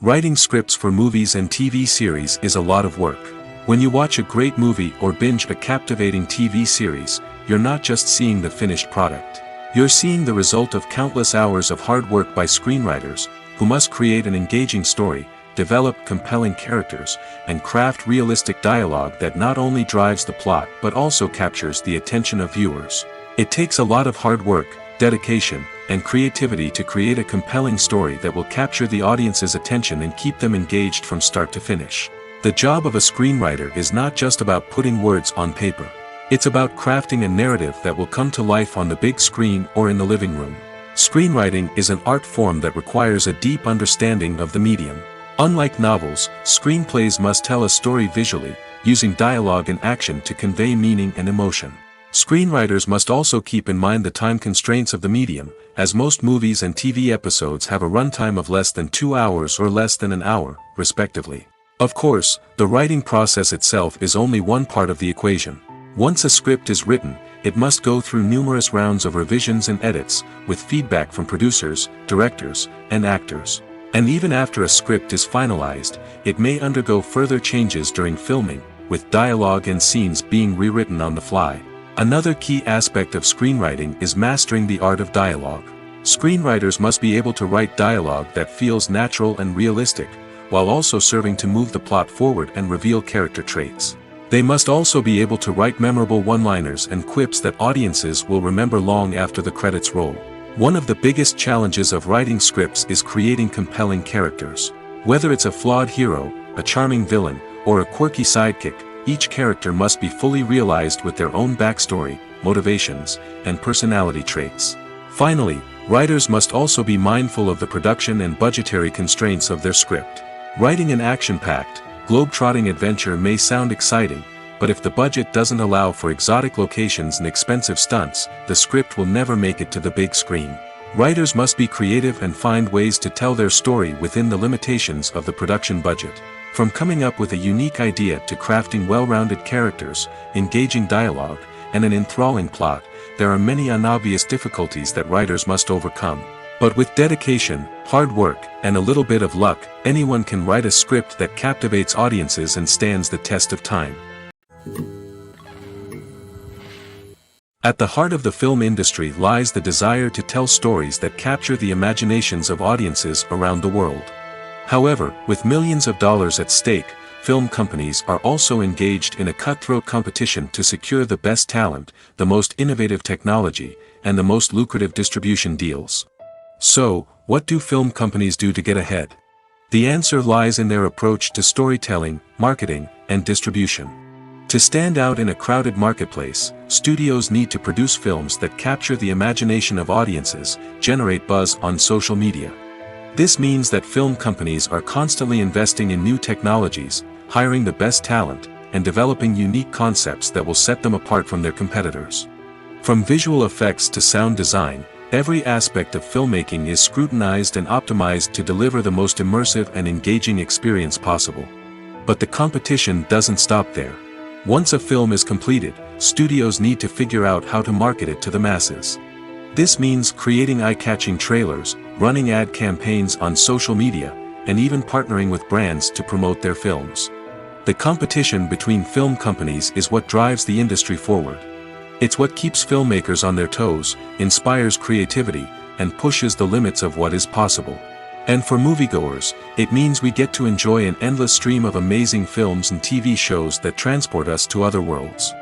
Writing scripts for movies and TV series is a lot of work. When you watch a great movie or binge a captivating TV series, you're not just seeing the finished product. You're seeing the result of countless hours of hard work by screenwriters, who must create an engaging story, develop compelling characters, and craft realistic dialogue that not only drives the plot but also captures the attention of viewers. It takes a lot of hard work, dedication, and creativity to create a compelling story that will capture the audience's attention and keep them engaged from start to finish. The job of a screenwriter is not just about putting words on paper. It's about crafting a narrative that will come to life on the big screen or in the living room. Screenwriting is an art form that requires a deep understanding of the medium. Unlike novels, screenplays must tell a story visually, using dialogue and action to convey meaning and emotion. Screenwriters must also keep in mind the time constraints of the medium, as most movies and TV episodes have a runtime of less than 2 hours or less than an hour, respectively. Of course, the writing process itself is only one part of the equation. Once a script is written, it must go through numerous rounds of revisions and edits, with feedback from producers, directors, and actors. And even after a script is finalized, it may undergo further changes during filming, with dialogue and scenes being rewritten on the fly. Another key aspect of screenwriting is mastering the art of dialogue. Screenwriters must be able to write dialogue that feels natural and realistic, while also serving to move the plot forward and reveal character traits. They must also be able to write memorable one-liners and quips that audiences will remember long after the credits roll. One of the biggest challenges of writing scripts is creating compelling characters. Whether it's a flawed hero, a charming villain, or a quirky sidekick, each character must be fully realized with their own backstory, motivations, and personality traits. Finally, writers must also be mindful of the production and budgetary constraints of their script. Writing an action-packed, globe-trotting adventure may sound exciting, but if the budget doesn't allow for exotic locations and expensive stunts, the script will never make it to the big screen. Writers must be creative and find ways to tell their story within the limitations of the production budget. From coming up with a unique idea to crafting well-rounded characters, engaging dialogue, and an enthralling plot, there are many unobvious difficulties that writers must overcome. But with dedication, hard work, and a little bit of luck, anyone can write a script that captivates audiences and stands the test of time. At the heart of the film industry lies the desire to tell stories that capture the imaginations of audiences around the world. However, with millions of dollars at stake, film companies are also engaged in a cutthroat competition to secure the best talent, the most innovative technology, and the most lucrative distribution deals. So, what do film companies do to get ahead? The answer lies in their approach to storytelling, marketing, and distribution. To stand out in a crowded marketplace, studios need to produce films that capture the imagination of audiences, generate buzz on social media. This means that film companies are constantly investing in new technologies, hiring the best talent, and developing unique concepts that will set them apart from their competitors. From visual effects to sound design, every aspect of filmmaking is scrutinized and optimized to deliver the most immersive and engaging experience possible. But the competition doesn't stop there. Once a film is completed, studios need to figure out how to market it to the masses. This means creating eye-catching trailers, running ad campaigns on social media, and even partnering with brands to promote their films. The competition between film companies is what drives the industry forward. It's what keeps filmmakers on their toes, inspires creativity, and pushes the limits of what is possible. And for moviegoers, it means we get to enjoy an endless stream of amazing films and TV shows that transport us to other worlds.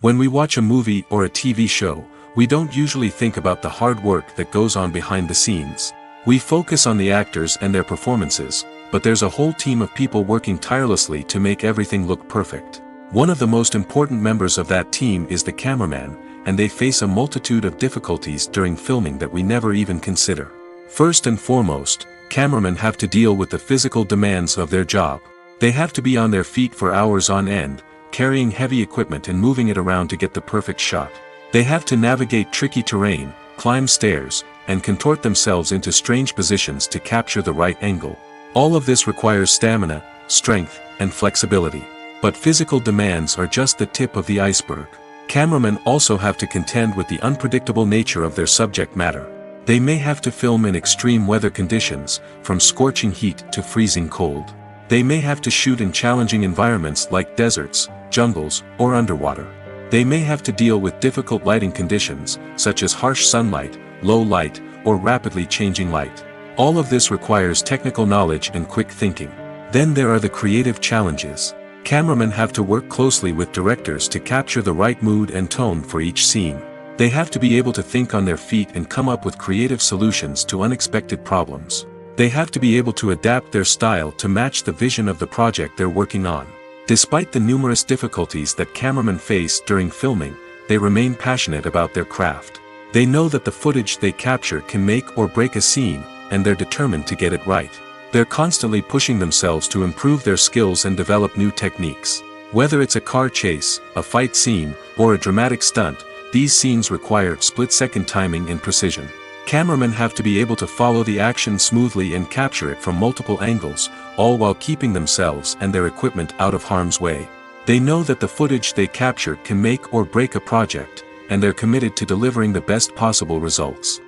When we watch a movie or a TV show, we don't usually think about the hard work that goes on behind the scenes. We focus on the actors and their performances, but there's a whole team of people working tirelessly to make everything look perfect. One of the most important members of that team is the cameraman, and they face a multitude of difficulties during filming that we never even consider. First and foremost, cameramen have to deal with the physical demands of their job. They have to be on their feet for hours on end, carrying heavy equipment and moving it around to get the perfect shot. They have to navigate tricky terrain, climb stairs, and contort themselves into strange positions to capture the right angle. All of this requires stamina, strength, and flexibility. But physical demands are just the tip of the iceberg. Cameramen also have to contend with the unpredictable nature of their subject matter. They may have to film in extreme weather conditions, from scorching heat to freezing cold. They may have to shoot in challenging environments like deserts, jungles, or underwater. They may have to deal with difficult lighting conditions, such as harsh sunlight, low light, or rapidly changing light. All of this requires technical knowledge and quick thinking. Then there are the creative challenges. Cameramen have to work closely with directors to capture the right mood and tone for each scene. They have to be able to think on their feet and come up with creative solutions to unexpected problems. They have to be able to adapt their style to match the vision of the project they're working on. Despite the numerous difficulties that cameramen face during filming, they remain passionate about their craft. They know that the footage they capture can make or break a scene, and they're determined to get it right. They're constantly pushing themselves to improve their skills and develop new techniques. Whether it's a car chase, a fight scene, or a dramatic stunt, these scenes require split-second timing and precision. Cameramen have to be able to follow the action smoothly and capture it from multiple angles, all while keeping themselves and their equipment out of harm's way. They know that the footage they capture can make or break a project, and they're committed to delivering the best possible results.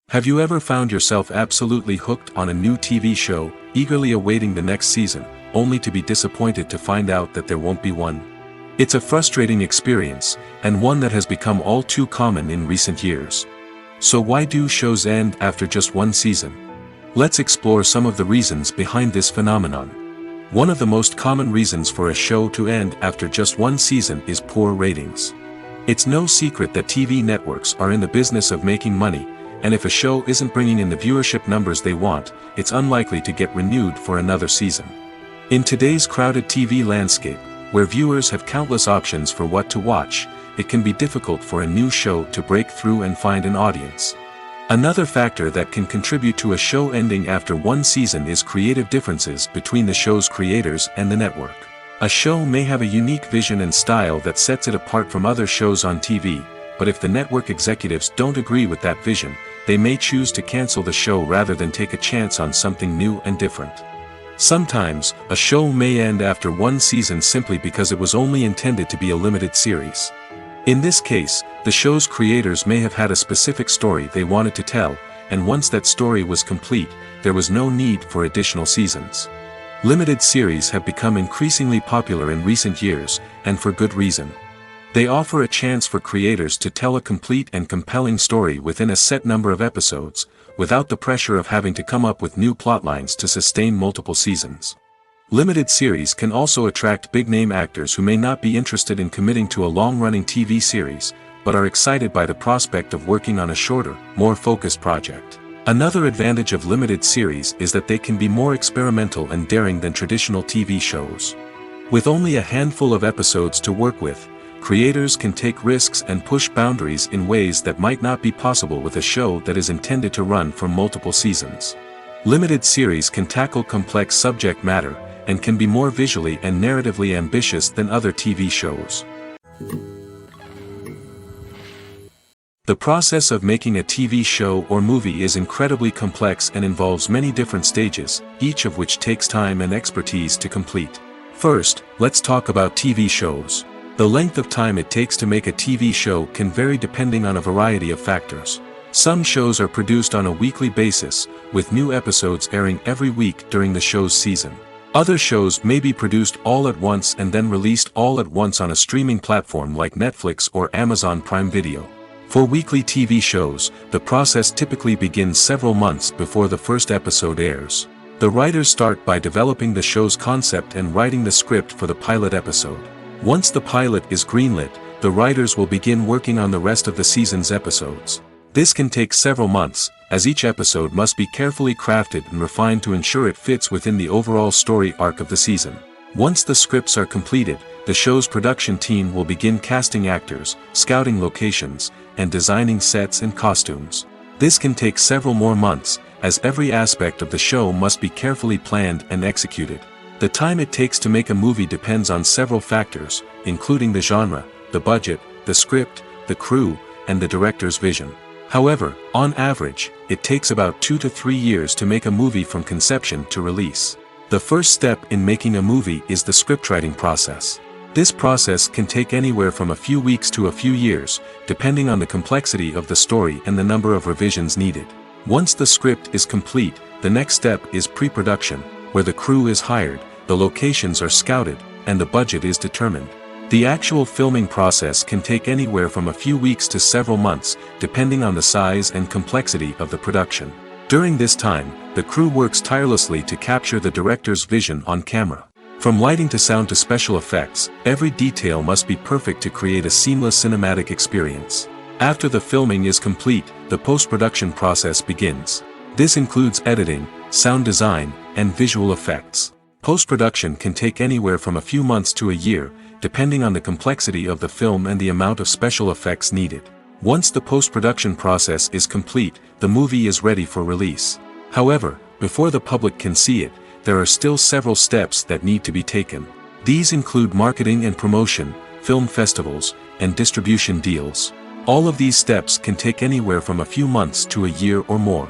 Have you ever found yourself absolutely hooked on a new TV show, eagerly awaiting the next season, only to be disappointed to find out that there won't be one? It's a frustrating experience, and one that has become all too common in recent years. So why do shows end after just one season? Let's explore some of the reasons behind this phenomenon. One of the most common reasons for a show to end after just one season is poor ratings. It's no secret that TV networks are in the business of making money, and if a show isn't bringing in the viewership numbers they want, it's unlikely to get renewed for another season. In today's crowded TV landscape, where viewers have countless options for what to watch, it can be difficult for a new show to break through and find an audience. Another factor that can contribute to a show ending after one season is creative differences between the show's creators and the network. A show may have a unique vision and style that sets it apart from other shows on TV, but if the network executives don't agree with that vision, they may choose to cancel the show rather than take a chance on something new and different. Sometimes, a show may end after one season simply because it was only intended to be a limited series. In this case, the show's creators may have had a specific story they wanted to tell, and once that story was complete, there was no need for additional seasons. Limited series have become increasingly popular in recent years, and for good reason. They offer a chance for creators to tell a complete and compelling story within a set number of episodes, without the pressure of having to come up with new plotlines to sustain multiple seasons. Limited series can also attract big-name actors who may not be interested in committing to a long-running TV series, but are excited by the prospect of working on a shorter, more focused project. Another advantage of limited series is that they can be more experimental and daring than traditional TV shows. With only a handful of episodes to work with, creators can take risks and push boundaries in ways that might not be possible with a show that is intended to run for multiple seasons. Limited series can tackle complex subject matter, and can be more visually and narratively ambitious than other TV shows. The process of making a TV show or movie is incredibly complex and involves many different stages, each of which takes time and expertise to complete. First, let's talk about TV shows. The length of time it takes to make a TV show can vary depending on a variety of factors. Some shows are produced on a weekly basis, with new episodes airing every week during the show's season. Other shows may be produced all at once and then released all at once on a streaming platform like Netflix or Amazon Prime Video. For weekly TV shows, the process typically begins several months before the first episode airs. The writers start by developing the show's concept and writing the script for the pilot episode. Once the pilot is greenlit, the writers will begin working on the rest of the season's episodes. This can take several months, as each episode must be carefully crafted and refined to ensure it fits within the overall story arc of the season. Once the scripts are completed, the show's production team will begin casting actors, scouting locations, and designing sets and costumes. This can take several more months, as every aspect of the show must be carefully planned and executed. The time it takes to make a movie depends on several factors, including the genre, the budget, the script, the crew, and the director's vision. However, on average, it takes about 2 to 3 years to make a movie from conception to release. The first step in making a movie is the scriptwriting process. This process can take anywhere from a few weeks to a few years, depending on the complexity of the story and the number of revisions needed. Once the script is complete, the next step is pre-production, where the crew is hired, the locations are scouted, and the budget is determined. The actual filming process can take anywhere from a few weeks to several months, depending on the size and complexity of the production. During this time, the crew works tirelessly to capture the director's vision on camera. From lighting to sound to special effects, every detail must be perfect to create a seamless cinematic experience. After the filming is complete, the post-production process begins. This includes editing, sound design, and visual effects. Post-production can take anywhere from a few months to a year, depending on the complexity of the film and the amount of special effects needed. Once the post-production process is complete, the movie is ready for release. However, before the public can see it, there are still several steps that need to be taken. These include marketing and promotion, film festivals, and distribution deals. All of these steps can take anywhere from a few months to a year or more.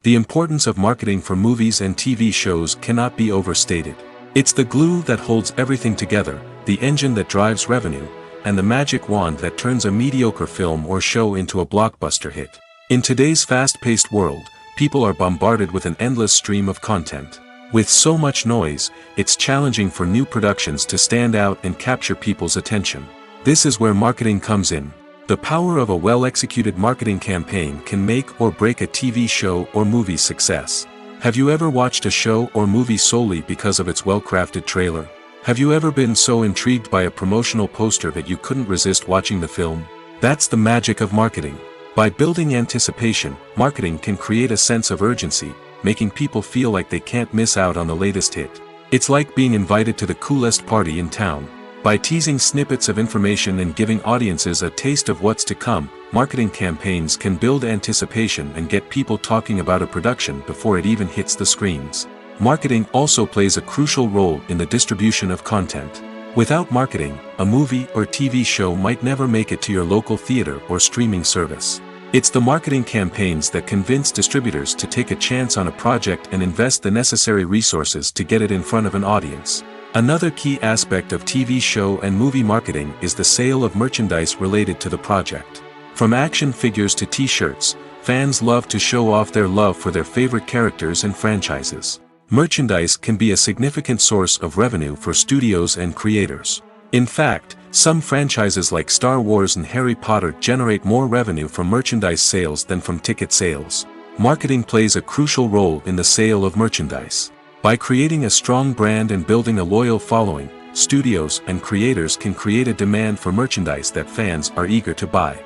The importance of marketing for movies and TV shows cannot be overstated. It's the glue that holds everything together, the engine that drives revenue, and the magic wand that turns a mediocre film or show into a blockbuster hit. In today's fast-paced world, people are bombarded with an endless stream of content. With so much noise, it's challenging for new productions to stand out and capture people's attention. This is where marketing comes in. The power of a well-executed marketing campaign can make or break a TV show or movie's success. Have you ever watched a show or movie solely because of its well-crafted trailer? Have you ever been so intrigued by a promotional poster that you couldn't resist watching the film? That's the magic of marketing. By building anticipation, marketing can create a sense of urgency, making people feel like they can't miss out on the latest hit. It's like being invited to the coolest party in town. By teasing snippets of information and giving audiences a taste of what's to come, marketing campaigns can build anticipation and get people talking about a production before it even hits the screens. Marketing also plays a crucial role in the distribution of content. Without marketing, a movie or TV show might never make it to your local theater or streaming service. It's the marketing campaigns that convince distributors to take a chance on a project and invest the necessary resources to get it in front of an audience. Another key aspect of TV show and movie marketing is the sale of merchandise related to the project. From action figures to t-shirts, fans love to show off their love for their favorite characters and franchises. Merchandise can be a significant source of revenue for studios and creators. In fact, some franchises like Star Wars and Harry Potter generate more revenue from merchandise sales than from ticket sales. Marketing plays a crucial role in the sale of merchandise. By creating a strong brand and building a loyal following, studios and creators can create a demand for merchandise that fans are eager to buy.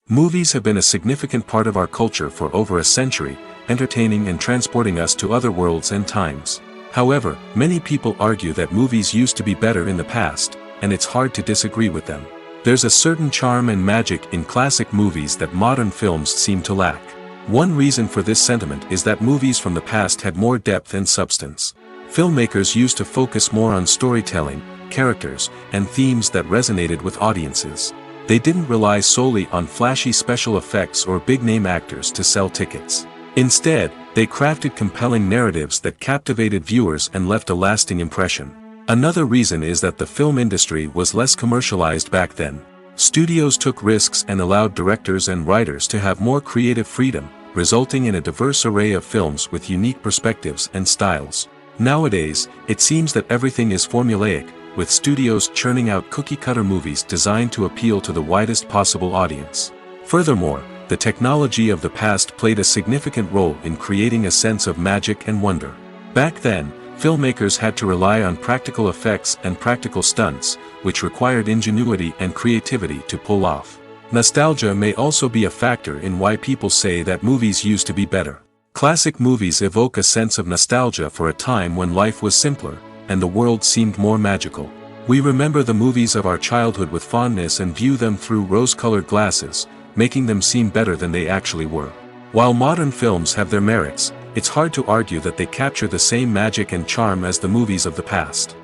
Movies have been a significant part of our culture for over a century, entertaining and transporting us to other worlds and times. However, many people argue that movies used to be better in the past, and it's hard to disagree with them. There's a certain charm and magic in classic movies that modern films seem to lack. One reason for this sentiment is that movies from the past had more depth and substance. Filmmakers used to focus more on storytelling, characters, and themes that resonated with audiences. They didn't rely solely on flashy special effects or big-name actors to sell tickets. Instead, they crafted compelling narratives that captivated viewers and left a lasting impression. Another reason is that the film industry was less commercialized back then. Studios took risks and allowed directors and writers to have more creative freedom, resulting in a diverse array of films with unique perspectives and styles. Nowadays, it seems that everything is formulaic, with studios churning out cookie-cutter movies designed to appeal to the widest possible audience. Furthermore, the technology of the past played a significant role in creating a sense of magic and wonder. Back then, filmmakers had to rely on practical effects and practical stunts, which required ingenuity and creativity to pull off. Nostalgia may also be a factor in why people say that movies used to be better. Classic movies evoke a sense of nostalgia for a time when life was simpler, and the world seemed more magical. We remember the movies of our childhood with fondness and view them through rose-colored glasses, making them seem better than they actually were. While modern films have their merits, it's hard to argue that they capture the same magic and charm as the movies of the past.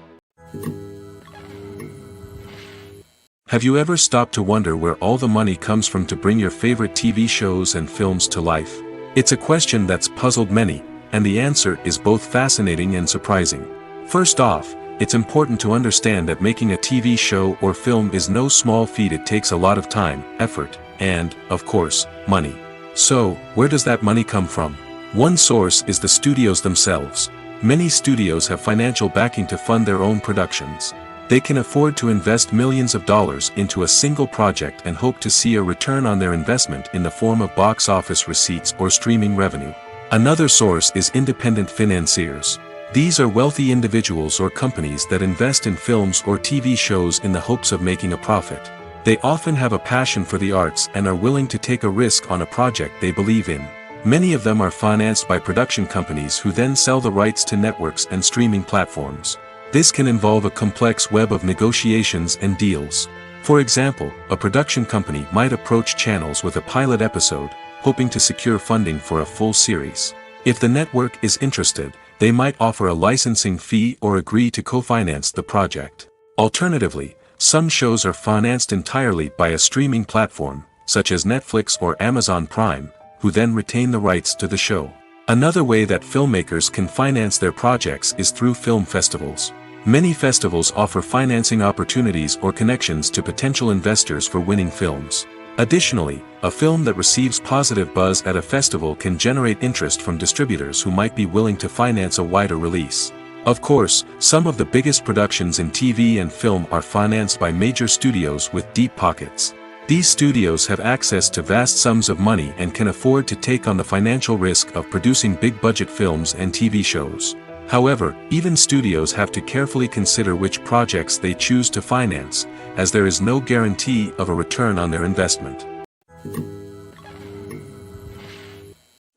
Have you ever stopped to wonder where all the money comes from to bring your favorite TV shows and films to life? It's a question that's puzzled many, and the answer is both fascinating and surprising. First off, it's important to understand that making a TV show or film is no small feat. It takes a lot of time, effort, and, of course, money. So, where does that money come from? One source is the studios themselves. Many studios have financial backing to fund their own productions. They can afford to invest millions of dollars into a single project and hope to see a return on their investment in the form of box office receipts or streaming revenue. Another source is independent financiers. These are wealthy individuals or companies that invest in films or TV shows in the hopes of making a profit. They often have a passion for the arts and are willing to take a risk on a project they believe in. Many of them are financed by production companies who then sell the rights to networks and streaming platforms. This can involve a complex web of negotiations and deals. For example, a production company might approach channels with a pilot episode, hoping to secure funding for a full series. If the network is interested, they might offer a licensing fee or agree to co-finance the project. Alternatively, some shows are financed entirely by a streaming platform, such as Netflix or Amazon Prime, who then retain the rights to the show. Another way that filmmakers can finance their projects is through film festivals. Many festivals offer financing opportunities or connections to potential investors for winning films. Additionally, a film that receives positive buzz at a festival can generate interest from distributors who might be willing to finance a wider release. Of course, some of the biggest productions in TV and film are financed by major studios with deep pockets. These studios have access to vast sums of money and can afford to take on the financial risk of producing big-budget films and TV shows. However, even studios have to carefully consider which projects they choose to finance, as there is no guarantee of a return on their investment.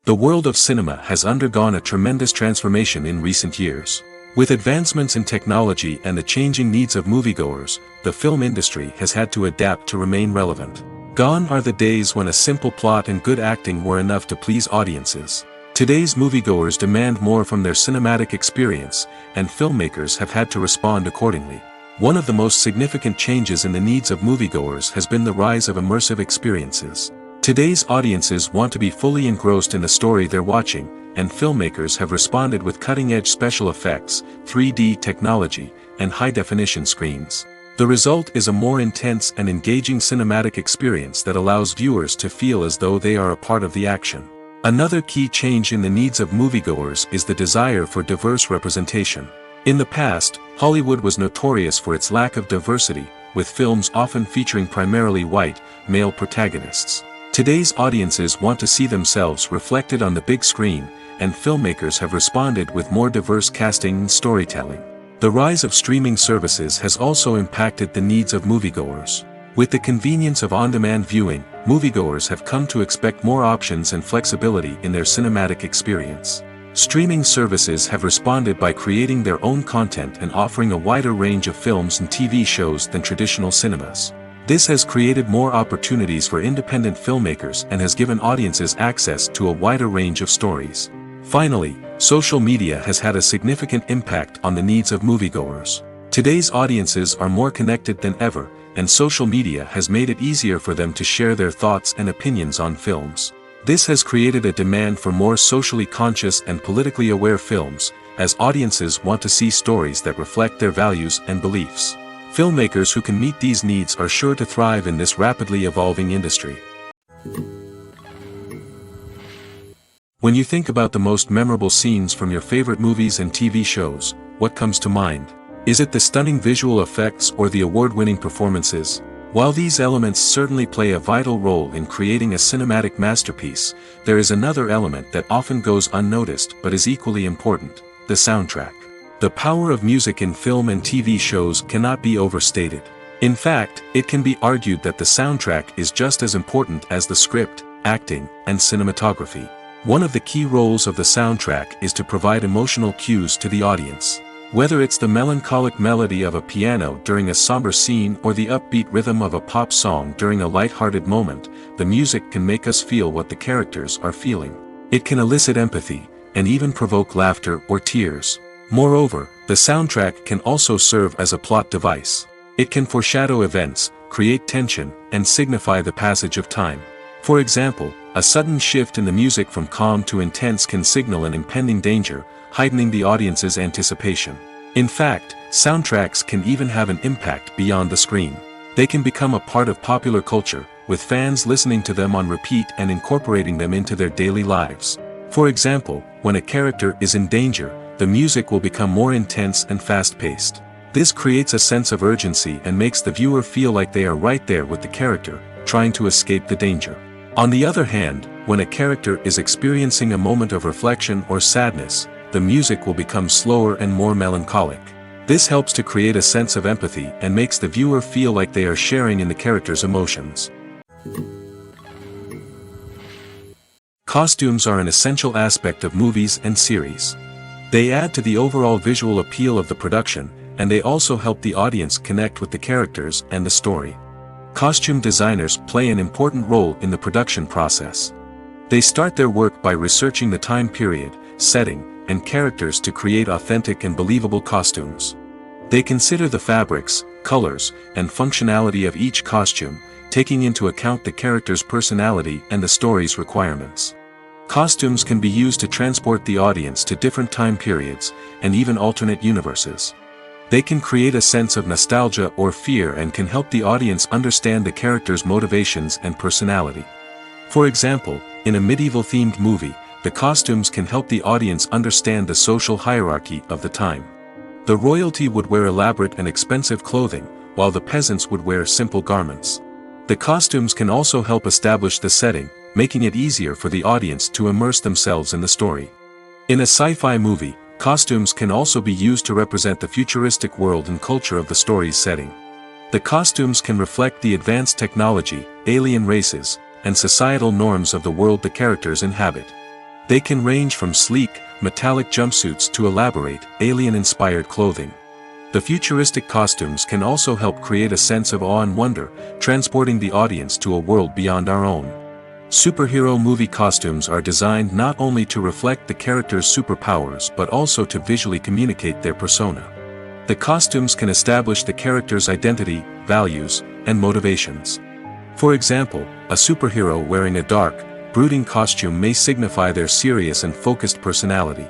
The world of cinema has undergone a tremendous transformation in recent years. With advancements in technology and the changing needs of moviegoers, the film industry has had to adapt to remain relevant. Gone are the days when a simple plot and good acting were enough to please audiences. Today's moviegoers demand more from their cinematic experience, and filmmakers have had to respond accordingly. One of the most significant changes in the needs of moviegoers has been the rise of immersive experiences. Today's audiences want to be fully engrossed in the story they're watching, and filmmakers have responded with cutting-edge special effects, 3D technology, and high-definition screens. The result is a more intense and engaging cinematic experience that allows viewers to feel as though they are a part of the action. Another key change in the needs of moviegoers is the desire for diverse representation. In the past, Hollywood was notorious for its lack of diversity, with films often featuring primarily white, male protagonists. Today's audiences want to see themselves reflected on the big screen, and filmmakers have responded with more diverse casting and storytelling. The rise of streaming services has also impacted the needs of moviegoers. With the convenience of on-demand viewing, moviegoers have come to expect more options and flexibility in their cinematic experience. Streaming services have responded by creating their own content and offering a wider range of films and TV shows than traditional cinemas. This has created more opportunities for independent filmmakers and has given audiences access to a wider range of stories. Finally, social media has had a significant impact on the needs of moviegoers. Today's audiences are more connected than ever, and social media has made it easier for them to share their thoughts and opinions on films. This has created a demand for more socially conscious and politically aware films, as audiences want to see stories that reflect their values and beliefs. Filmmakers who can meet these needs are sure to thrive in this rapidly evolving industry. When you think about the most memorable scenes from your favorite movies and TV shows, what comes to mind? Is it the stunning visual effects or the award-winning performances? While these elements certainly play a vital role in creating a cinematic masterpiece, there is another element that often goes unnoticed but is equally important: the soundtrack. The power of music in film and TV shows cannot be overstated. In fact, it can be argued that the soundtrack is just as important as the script, acting, and cinematography. One of the key roles of the soundtrack is to provide emotional cues to the audience. Whether it's the melancholic melody of a piano during a somber scene or the upbeat rhythm of a pop song during a light-hearted moment, the music can make us feel what the characters are feeling. It can elicit empathy, and even provoke laughter or tears. Moreover, the soundtrack can also serve as a plot device. It can foreshadow events, create tension, and signify the passage of time. For example, a sudden shift in the music from calm to intense can signal an impending danger, heightening the audience's anticipation. In fact, soundtracks can even have an impact beyond the screen. They can become a part of popular culture, with fans listening to them on repeat and incorporating them into their daily lives. For example, when a character is in danger, the music will become more intense and fast-paced. This creates a sense of urgency and makes the viewer feel like they are right there with the character, trying to escape the danger. On the other hand, when a character is experiencing a moment of reflection or sadness, the music will become slower and more melancholic. This helps to create a sense of empathy and makes the viewer feel like they are sharing in the character's emotions. Costumes are an essential aspect of movies and series. They add to the overall visual appeal of the production, and they also help the audience connect with the characters and the story. Costume designers play an important role in the production process. They start their work by researching the time period, setting, and characters to create authentic and believable costumes. They consider the fabrics, colors, and functionality of each costume, taking into account the character's personality and the story's requirements. Costumes can be used to transport the audience to different time periods, and even alternate universes. They can create a sense of nostalgia or fear and can help the audience understand the character's motivations and personality. For example, in a medieval-themed movie, the costumes can help the audience understand the social hierarchy of the time. The royalty would wear elaborate and expensive clothing, while the peasants would wear simple garments. The costumes can also help establish the setting, making it easier for the audience to immerse themselves in the story. In a sci-fi movie, costumes can also be used to represent the futuristic world and culture of the story's setting. The costumes can reflect the advanced technology, alien races, and societal norms of the world the characters inhabit. They can range from sleek, metallic jumpsuits to elaborate, alien-inspired clothing. The futuristic costumes can also help create a sense of awe and wonder, transporting the audience to a world beyond our own. Superhero movie costumes are designed not only to reflect the character's superpowers but also to visually communicate their persona. The costumes can establish the character's identity, values, and motivations. For example, a superhero wearing a dark, brooding costume may signify their serious and focused personality.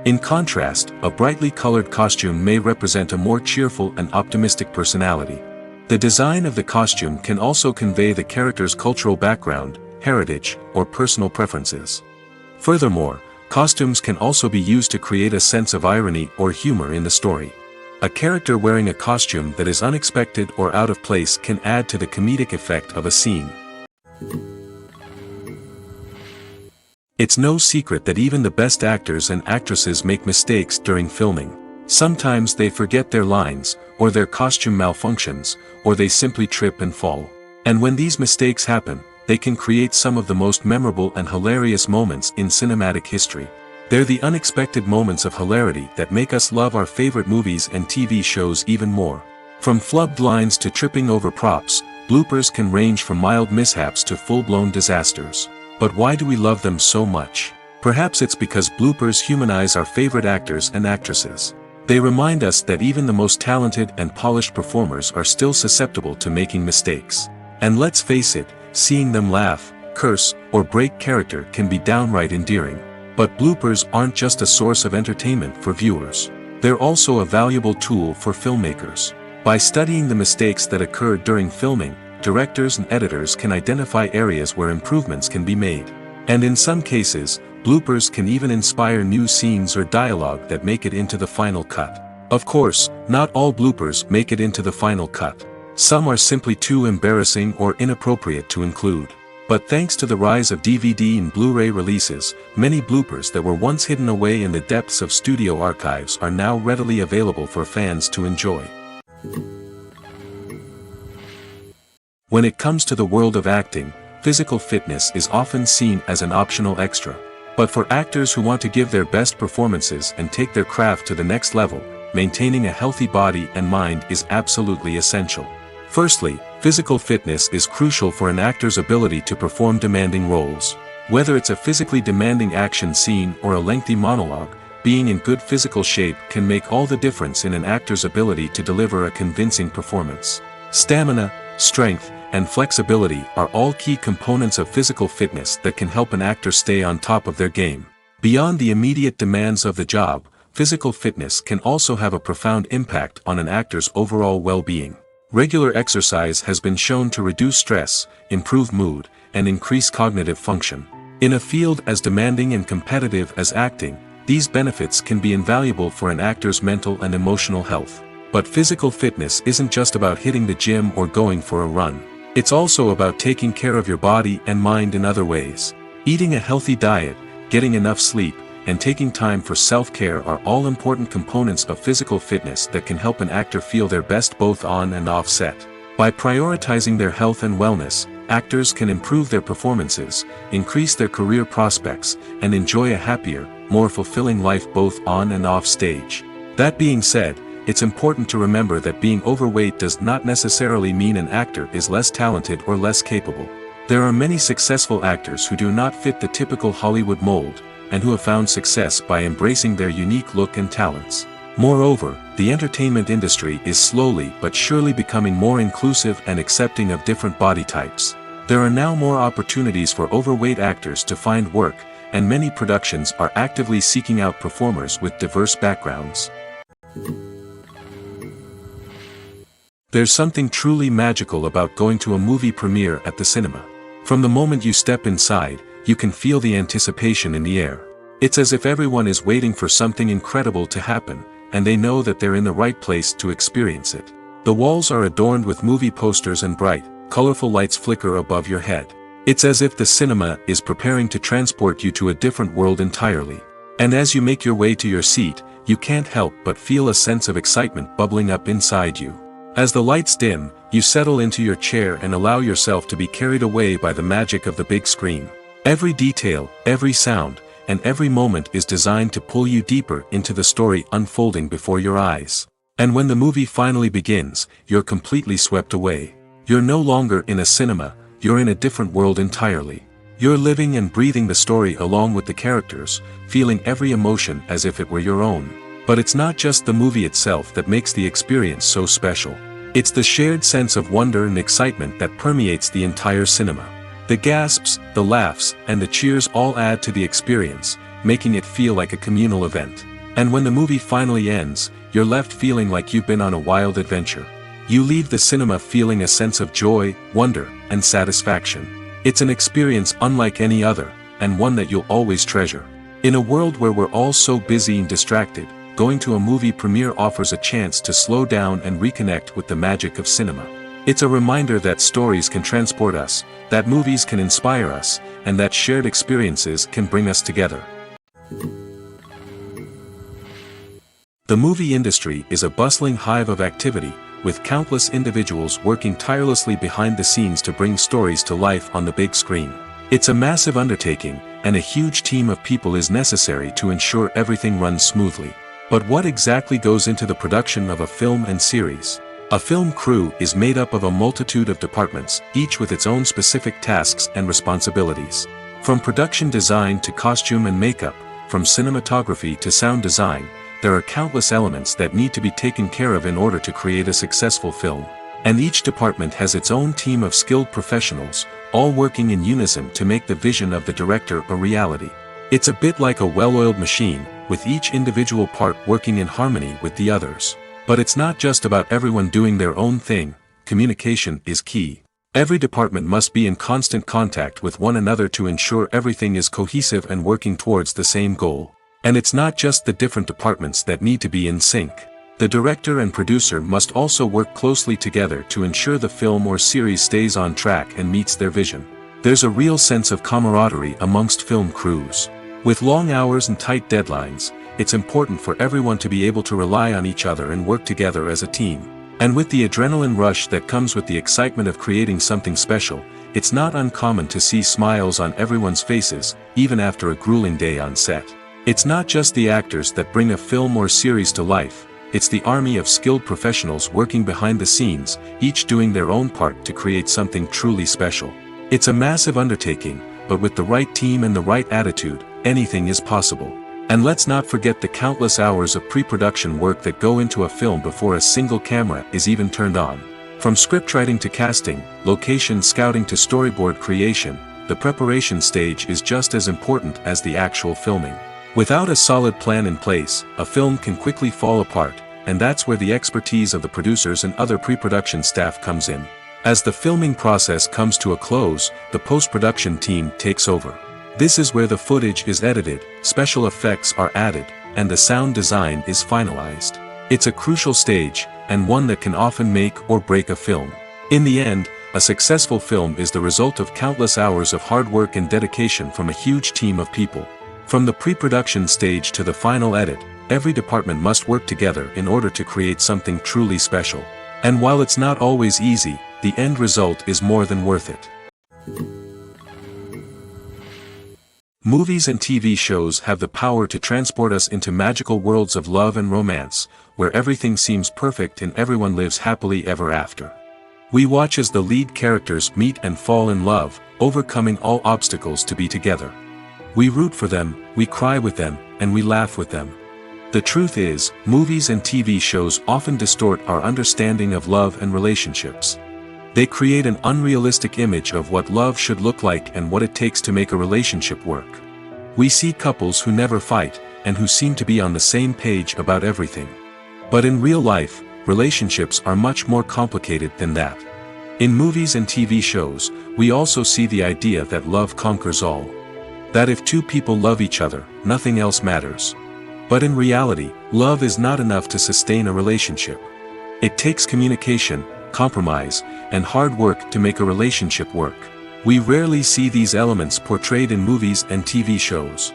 In contrast, a brightly colored costume may represent a more cheerful and optimistic personality. The design of the costume can also convey the character's cultural background, heritage, or personal preferences. Furthermore, costumes can also be used to create a sense of irony or humor in the story. A character wearing a costume that is unexpected or out of place can add to the comedic effect of a scene. It's no secret that even the best actors and actresses make mistakes during filming. Sometimes they forget their lines, or their costume malfunctions, or they simply trip and fall. And when these mistakes happen, they can create some of the most memorable and hilarious moments in cinematic history. They're the unexpected moments of hilarity that make us love our favorite movies and TV shows even more. From flubbed lines to tripping over props, bloopers can range from mild mishaps to full-blown disasters. But why do we love them so much? Perhaps it's because bloopers humanize our favorite actors and actresses. They remind us that even the most talented and polished performers are still susceptible to making mistakes. And let's face it, seeing them laugh, curse, or break character can be downright endearing. But bloopers aren't just a source of entertainment for viewers. They're also a valuable tool for filmmakers. By studying the mistakes that occurred during filming, directors and editors can identify areas where improvements can be made. And in some cases, bloopers can even inspire new scenes or dialogue that make it into the final cut. Of course, not all bloopers make it into the final cut. Some are simply too embarrassing or inappropriate to include. But thanks to the rise of DVD and Blu-ray releases, many bloopers that were once hidden away in the depths of studio archives are now readily available for fans to enjoy. When it comes to the world of acting, physical fitness is often seen as an optional extra. But for actors who want to give their best performances and take their craft to the next level, maintaining a healthy body and mind is absolutely essential. Firstly, physical fitness is crucial for an actor's ability to perform demanding roles. Whether it's a physically demanding action scene or a lengthy monologue, being in good physical shape can make all the difference in an actor's ability to deliver a convincing performance. Stamina, strength, and flexibility are all key components of physical fitness that can help an actor stay on top of their game. Beyond the immediate demands of the job, physical fitness can also have a profound impact on an actor's overall well-being. Regular exercise has been shown to reduce stress, improve mood, and increase cognitive function. In a field as demanding and competitive as acting, these benefits can be invaluable for an actor's mental and emotional health. But physical fitness isn't just about hitting the gym or going for a run. It's also about taking care of your body and mind in other ways. Eating a healthy diet, getting enough sleep, and taking time for self-care are all important components of physical fitness that can help an actor feel their best both on and off set. By prioritizing their health and wellness, actors can improve their performances, increase their career prospects, and enjoy a happier, more fulfilling life both on and off stage. That being said, it's important to remember that being overweight does not necessarily mean an actor is less talented or less capable. There are many successful actors who do not fit the typical Hollywood mold, and who have found success by embracing their unique look and talents. Moreover, the entertainment industry is slowly but surely becoming more inclusive and accepting of different body types. There are now more opportunities for overweight actors to find work, and many productions are actively seeking out performers with diverse backgrounds. There's something truly magical about going to a movie premiere at the cinema. From the moment you step inside, you can feel the anticipation in the air. It's as if everyone is waiting for something incredible to happen, and they know that they're in the right place to experience it. The walls are adorned with movie posters and bright, colorful lights flicker above your head. It's as if the cinema is preparing to transport you to a different world entirely. And as you make your way to your seat, you can't help but feel a sense of excitement bubbling up inside you. As the lights dim, you settle into your chair and allow yourself to be carried away by the magic of the big screen. Every detail, every sound, and every moment is designed to pull you deeper into the story unfolding before your eyes. And when the movie finally begins, you're completely swept away. You're no longer in a cinema, you're in a different world entirely. You're living and breathing the story along with the characters, feeling every emotion as if it were your own. But it's not just the movie itself that makes the experience so special. It's the shared sense of wonder and excitement that permeates the entire cinema. The gasps, the laughs, and the cheers all add to the experience, making it feel like a communal event. And when the movie finally ends, you're left feeling like you've been on a wild adventure. You leave the cinema feeling a sense of joy, wonder, and satisfaction. It's an experience unlike any other, and one that you'll always treasure. In a world where we're all so busy and distracted, going to a movie premiere offers a chance to slow down and reconnect with the magic of cinema. It's a reminder that stories can transport us, that movies can inspire us, and that shared experiences can bring us together. The movie industry is a bustling hive of activity, with countless individuals working tirelessly behind the scenes to bring stories to life on the big screen. It's a massive undertaking, and a huge team of people is necessary to ensure everything runs smoothly. But what exactly goes into the production of a film and series? A film crew is made up of a multitude of departments, each with its own specific tasks and responsibilities. From production design to costume and makeup, from cinematography to sound design, there are countless elements that need to be taken care of in order to create a successful film. And each department has its own team of skilled professionals, all working in unison to make the vision of the director a reality. It's a bit like a well-oiled machine, with each individual part working in harmony with the others. But it's not just about everyone doing their own thing, communication is key. Every department must be in constant contact with one another to ensure everything is cohesive and working towards the same goal. And it's not just the different departments that need to be in sync. The director and producer must also work closely together to ensure the film or series stays on track and meets their vision. There's a real sense of camaraderie amongst film crews. With long hours and tight deadlines, it's important for everyone to be able to rely on each other and work together as a team. And with the adrenaline rush that comes with the excitement of creating something special, it's not uncommon to see smiles on everyone's faces, even after a grueling day on set. It's not just the actors that bring a film or series to life, it's the army of skilled professionals working behind the scenes, each doing their own part to create something truly special. It's a massive undertaking, but with the right team and the right attitude, anything is possible. And let's not forget the countless hours of pre-production work that go into a film before a single camera is even turned on. From scriptwriting to casting, location scouting to storyboard creation, the preparation stage is just as important as the actual filming. Without a solid plan in place, a film can quickly fall apart, and that's where the expertise of the producers and other pre-production staff comes in. As the filming process comes to a close, the post-production team takes over. This is where the footage is edited, special effects are added, and the sound design is finalized. It's a crucial stage, and one that can often make or break a film. In the end, a successful film is the result of countless hours of hard work and dedication from a huge team of people. From the pre-production stage to the final edit, every department must work together in order to create something truly special. And while it's not always easy, the end result is more than worth it. Movies and TV shows have the power to transport us into magical worlds of love and romance, where everything seems perfect and everyone lives happily ever after. We watch as the lead characters meet and fall in love, overcoming all obstacles to be together. We root for them, we cry with them, and we laugh with them. The truth is, movies and TV shows often distort our understanding of love and relationships. They create an unrealistic image of what love should look like and what it takes to make a relationship work. We see couples who never fight, and who seem to be on the same page about everything. But in real life, relationships are much more complicated than that. In movies and TV shows, we also see the idea that love conquers all. That if two people love each other, nothing else matters. But in reality, love is not enough to sustain a relationship. It takes communication, compromise, and hard work to make a relationship work. We rarely see these elements portrayed in movies and TV shows.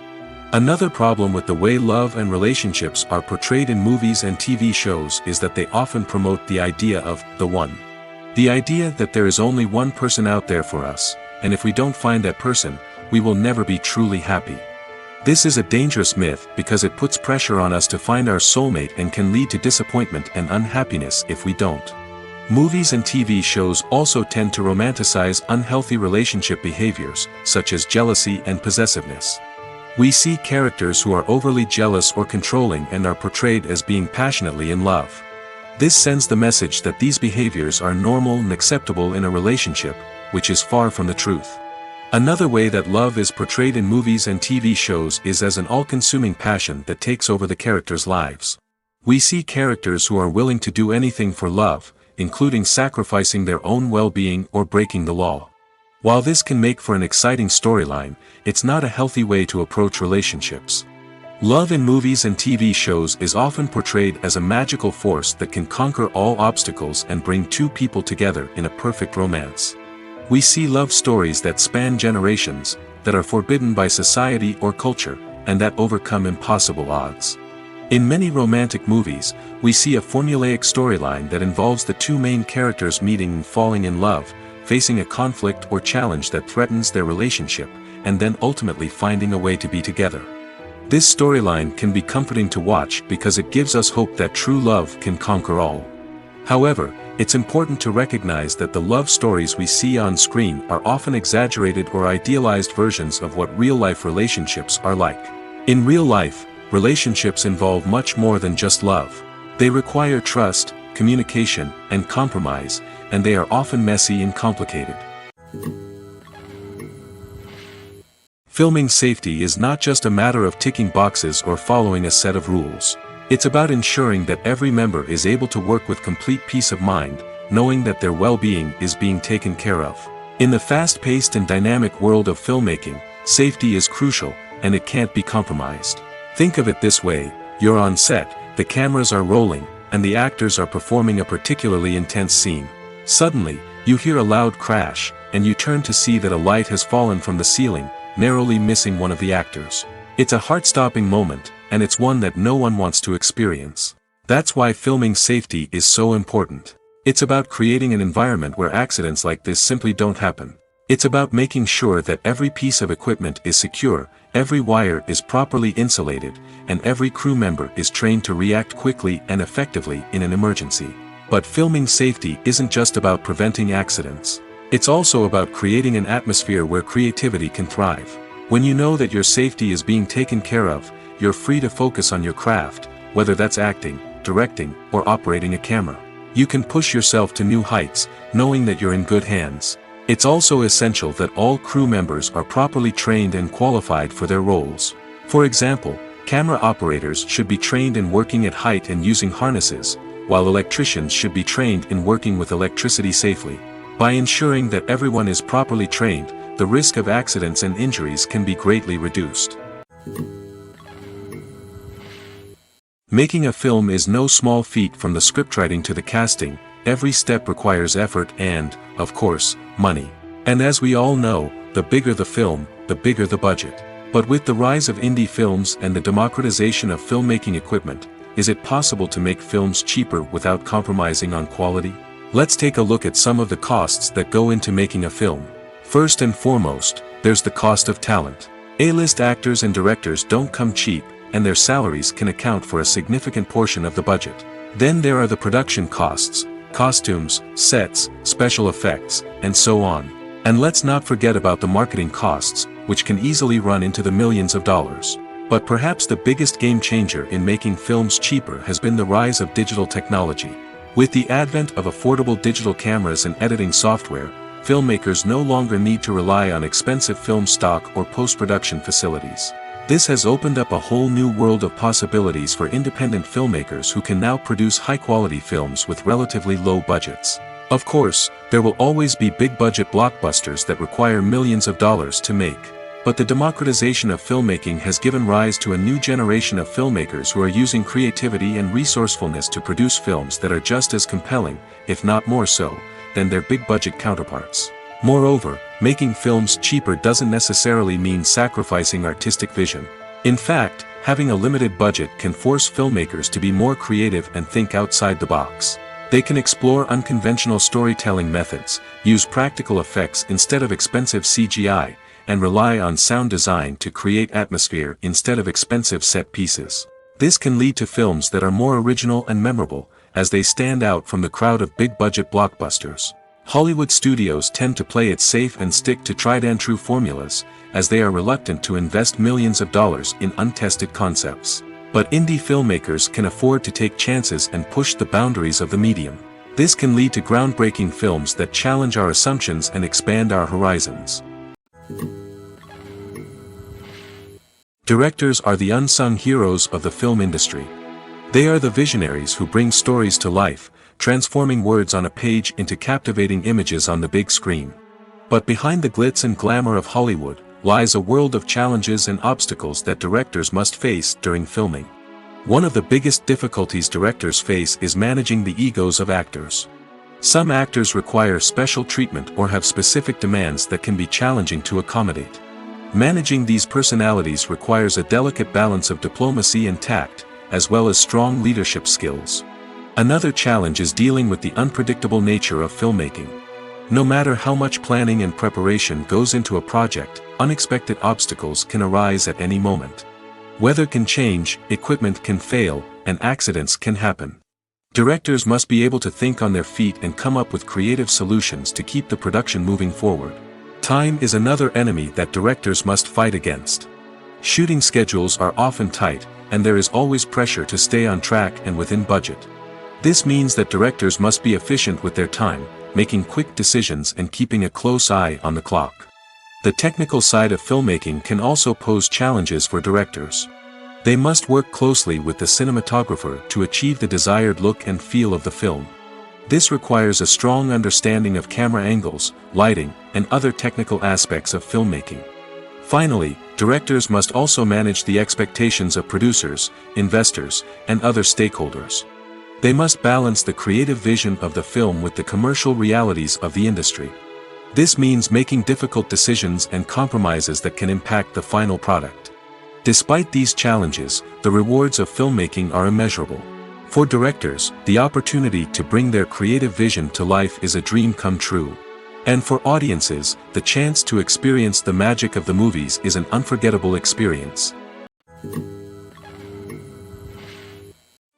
Another problem with the way love and relationships are portrayed in movies and TV shows is that they often promote the idea of the one. The idea that there is only one person out there for us, and if we don't find that person, we will never be truly happy. This is a dangerous myth because it puts pressure on us to find our soulmate and can lead to disappointment and unhappiness if we don't. Movies and TV shows also tend to romanticize unhealthy relationship behaviors, such as jealousy and possessiveness. We see characters who are overly jealous or controlling and are portrayed as being passionately in love. This sends the message that these behaviors are normal and acceptable in a relationship, which is far from the truth. Another way that love is portrayed in movies and TV shows is as an all-consuming passion that takes over the characters' lives. We see characters who are willing to do anything for love, including sacrificing their own well-being or breaking the law. While this can make for an exciting storyline, it's not a healthy way to approach relationships. Love in movies and TV shows is often portrayed as a magical force that can conquer all obstacles and bring two people together in a perfect romance. We see love stories that span generations, that are forbidden by society or culture, and that overcome impossible odds. In many romantic movies, we see a formulaic storyline that involves the two main characters meeting and falling in love, facing a conflict or challenge that threatens their relationship, and then ultimately finding a way to be together. This storyline can be comforting to watch because it gives us hope that true love can conquer all. However, it's important to recognize that the love stories we see on screen are often exaggerated or idealized versions of what real-life relationships are like. In real life, relationships involve much more than just love. They require trust, communication, and compromise, and they are often messy and complicated. Filming safety is not just a matter of ticking boxes or following a set of rules. It's about ensuring that every member is able to work with complete peace of mind, knowing that their well-being is being taken care of. In the fast-paced and dynamic world of filmmaking, safety is crucial, and it can't be compromised. Think of it this way: you're on set, the cameras are rolling, and the actors are performing a particularly intense scene. Suddenly, you hear a loud crash, and you turn to see that a light has fallen from the ceiling, narrowly missing one of the actors. It's a heart-stopping moment, and it's one that no one wants to experience. That's why filming safety is so important. It's about creating an environment where accidents like this simply don't happen. It's about making sure that every piece of equipment is secure, every wire is properly insulated, and every crew member is trained to react quickly and effectively in an emergency. But filming safety isn't just about preventing accidents. It's also about creating an atmosphere where creativity can thrive. When you know that your safety is being taken care of, you're free to focus on your craft, whether that's acting, directing, or operating a camera. You can push yourself to new heights, knowing that you're in good hands. It's also essential that all crew members are properly trained and qualified for their roles. For example, camera operators should be trained in working at height and using harnesses, while electricians should be trained in working with electricity safely. By ensuring that everyone is properly trained, the risk of accidents and injuries can be greatly reduced. Making a film is no small feat. From the scriptwriting to the casting, every step requires effort and, of course, money. And as we all know, the bigger the film, the bigger the budget. But with the rise of indie films and the democratization of filmmaking equipment, is it possible to make films cheaper without compromising on quality? Let's take a look at some of the costs that go into making a film. First and foremost, there's the cost of talent. A-list actors and directors don't come cheap, and their salaries can account for a significant portion of the budget. Then there are the production costs, costumes, sets, special effects, and so on. And let's not forget about the marketing costs, which can easily run into the millions of dollars. But perhaps the biggest game changer in making films cheaper has been the rise of digital technology. With the advent of affordable digital cameras and editing software, filmmakers no longer need to rely on expensive film stock or post-production facilities. This has opened up a whole new world of possibilities for independent filmmakers who can now produce high-quality films with relatively low budgets. Of course, there will always be big-budget blockbusters that require millions of dollars to make. But the democratization of filmmaking has given rise to a new generation of filmmakers who are using creativity and resourcefulness to produce films that are just as compelling, if not more so, than their big-budget counterparts. Moreover, making films cheaper doesn't necessarily mean sacrificing artistic vision. In fact, having a limited budget can force filmmakers to be more creative and think outside the box. They can explore unconventional storytelling methods, use practical effects instead of expensive CGI, and rely on sound design to create atmosphere instead of expensive set pieces. This can lead to films that are more original and memorable, as they stand out from the crowd of big-budget blockbusters. Hollywood studios tend to play it safe and stick to tried-and-true formulas, as they are reluctant to invest millions of dollars in untested concepts. But indie filmmakers can afford to take chances and push the boundaries of the medium. This can lead to groundbreaking films that challenge our assumptions and expand our horizons. Directors are the unsung heroes of the film industry. They are the visionaries who bring stories to life, transforming words on a page into captivating images on the big screen. But behind the glitz and glamour of Hollywood lies a world of challenges and obstacles that directors must face during filming. One of the biggest difficulties directors face is managing the egos of actors. Some actors require special treatment or have specific demands that can be challenging to accommodate. Managing these personalities requires a delicate balance of diplomacy and tact, as well as strong leadership skills. Another challenge is dealing with the unpredictable nature of filmmaking. No matter how much planning and preparation goes into a project, unexpected obstacles can arise at any moment. Weather can change, equipment can fail, and accidents can happen. Directors must be able to think on their feet and come up with creative solutions to keep the production moving forward. Time is another enemy that directors must fight against. Shooting schedules are often tight, and there is always pressure to stay on track and within budget. This means that directors must be efficient with their time, making quick decisions and keeping a close eye on the clock. The technical side of filmmaking can also pose challenges for directors. They must work closely with the cinematographer to achieve the desired look and feel of the film. This requires a strong understanding of camera angles, lighting, and other technical aspects of filmmaking. Finally, directors must also manage the expectations of producers, investors, and other stakeholders. They must balance the creative vision of the film with the commercial realities of the industry. This means making difficult decisions and compromises that can impact the final product. Despite these challenges, the rewards of filmmaking are immeasurable. For directors, the opportunity to bring their creative vision to life is a dream come true. And for audiences, the chance to experience the magic of the movies is an unforgettable experience.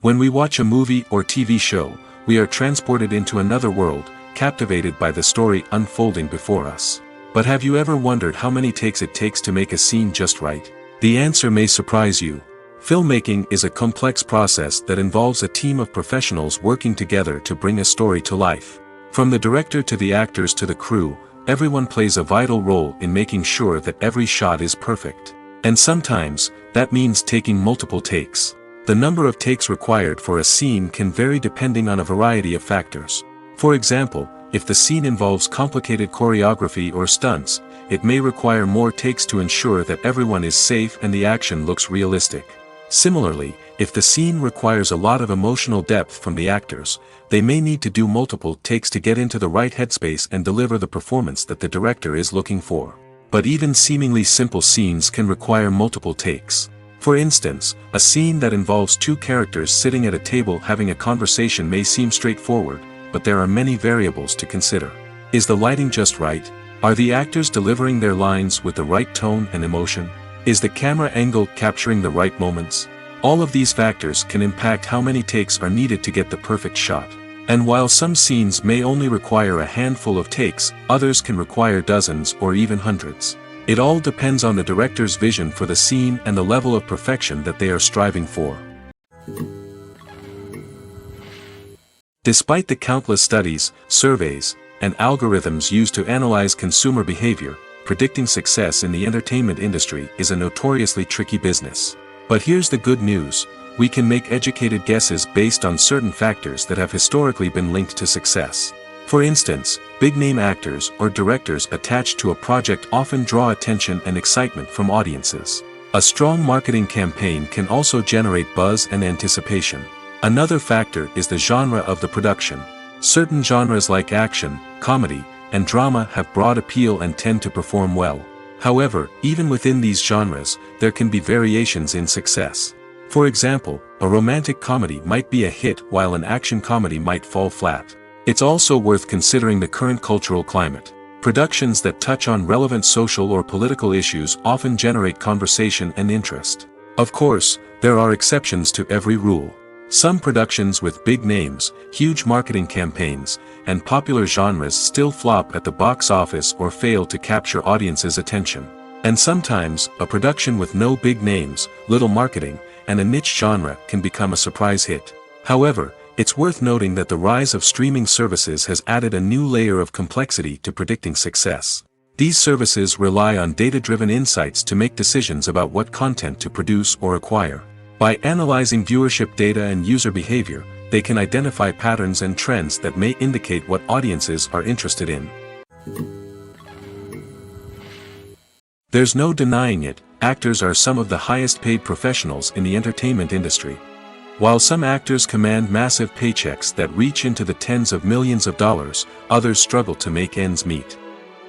When we watch a movie or TV show, we are transported into another world, captivated by the story unfolding before us. But have you ever wondered how many takes it takes to make a scene just right? The answer may surprise you. Filmmaking is a complex process that involves a team of professionals working together to bring a story to life. From the director to the actors to the crew, everyone plays a vital role in making sure that every shot is perfect. And sometimes, that means taking multiple takes. The number of takes required for a scene can vary depending on a variety of factors. For example, if the scene involves complicated choreography or stunts, it may require more takes to ensure that everyone is safe and the action looks realistic. Similarly, if the scene requires a lot of emotional depth from the actors, they may need to do multiple takes to get into the right headspace and deliver the performance that the director is looking for. But even seemingly simple scenes can require multiple takes. For instance, a scene that involves two characters sitting at a table having a conversation may seem straightforward, but there are many variables to consider. Is the lighting just right? Are the actors delivering their lines with the right tone and emotion? Is the camera angle capturing the right moments? All of these factors can impact how many takes are needed to get the perfect shot. And while some scenes may only require a handful of takes, others can require dozens or even hundreds. It all depends on the director's vision for the scene and the level of perfection that they are striving for. Despite the countless studies, surveys, and algorithms used to analyze consumer behavior, predicting success in the entertainment industry is a notoriously tricky business. But here's the good news: we can make educated guesses based on certain factors that have historically been linked to success. For instance, big-name actors or directors attached to a project often draw attention and excitement from audiences. A strong marketing campaign can also generate buzz and anticipation. Another factor is the genre of the production. Certain genres like action, comedy, and drama have broad appeal and tend to perform well. However, even within these genres, there can be variations in success. For example, a romantic comedy might be a hit while an action comedy might fall flat. It's also worth considering the current cultural climate. Productions that touch on relevant social or political issues often generate conversation and interest. Of course, there are exceptions to every rule. Some productions with big names, huge marketing campaigns, and popular genres still flop at the box office or fail to capture audiences' attention. And sometimes, a production with no big names, little marketing, and a niche genre can become a surprise hit. However, it's worth noting that the rise of streaming services has added a new layer of complexity to predicting success. These services rely on data-driven insights to make decisions about what content to produce or acquire. By analyzing viewership data and user behavior, they can identify patterns and trends that may indicate what audiences are interested in. There's no denying it, actors are some of the highest-paid professionals in the entertainment industry. While some actors command massive paychecks that reach into the tens of millions of dollars, others struggle to make ends meet.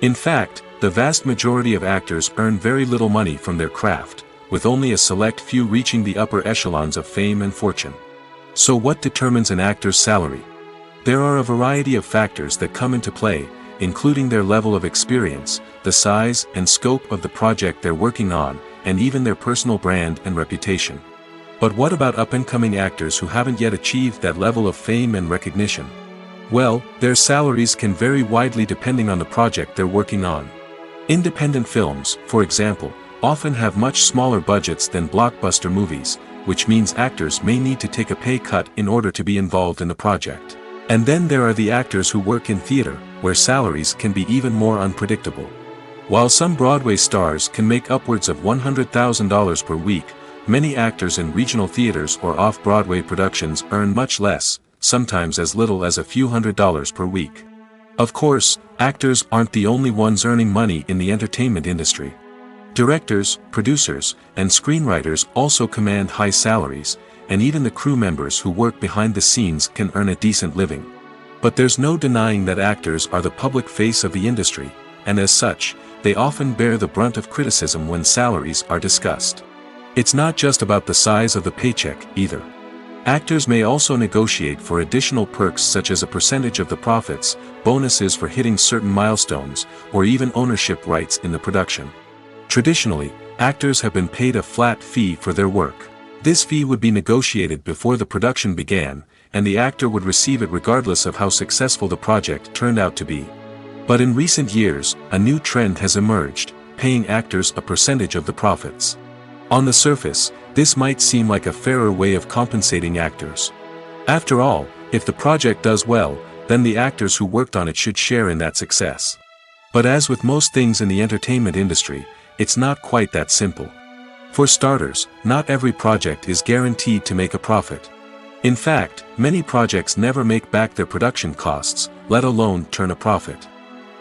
In fact, the vast majority of actors earn very little money from their craft, with only a select few reaching the upper echelons of fame and fortune. So what determines an actor's salary? There are a variety of factors that come into play, including their level of experience, the size and scope of the project they're working on, and even their personal brand and reputation. But what about up-and-coming actors who haven't yet achieved that level of fame and recognition? Well, their salaries can vary widely depending on the project they're working on. Independent films, for example, often have much smaller budgets than blockbuster movies, which means actors may need to take a pay cut in order to be involved in the project. And then there are the actors who work in theater, where salaries can be even more unpredictable. While some Broadway stars can make upwards of $100,000 per week, many actors in regional theaters or off-Broadway productions earn much less, sometimes as little as a few $100s per week. Of course, actors aren't the only ones earning money in the entertainment industry. Directors, producers, and screenwriters also command high salaries, and even the crew members who work behind the scenes can earn a decent living. But there's no denying that actors are the public face of the industry, and as such, they often bear the brunt of criticism when salaries are discussed. It's not just about the size of the paycheck, either. Actors may also negotiate for additional perks such as a percentage of the profits, bonuses for hitting certain milestones, or even ownership rights in the production. Traditionally, actors have been paid a flat fee for their work. This fee would be negotiated before the production began, and the actor would receive it regardless of how successful the project turned out to be. But in recent years, a new trend has emerged, paying actors a percentage of the profits. On the surface, this might seem like a fairer way of compensating actors. After all, if the project does well, then the actors who worked on it should share in that success. But as with most things in the entertainment industry, it's not quite that simple. For starters, not every project is guaranteed to make a profit. In fact, many projects never make back their production costs, let alone turn a profit.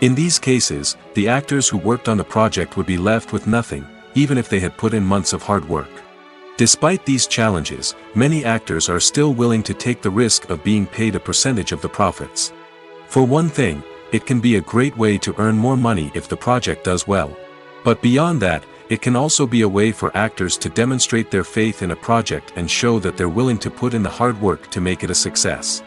In these cases, the actors who worked on the project would be left with nothing, even if they had put in months of hard work. Despite these challenges, many actors are still willing to take the risk of being paid a percentage of the profits. For one thing, it can be a great way to earn more money if the project does well. But beyond that, it can also be a way for actors to demonstrate their faith in a project and show that they're willing to put in the hard work to make it a success.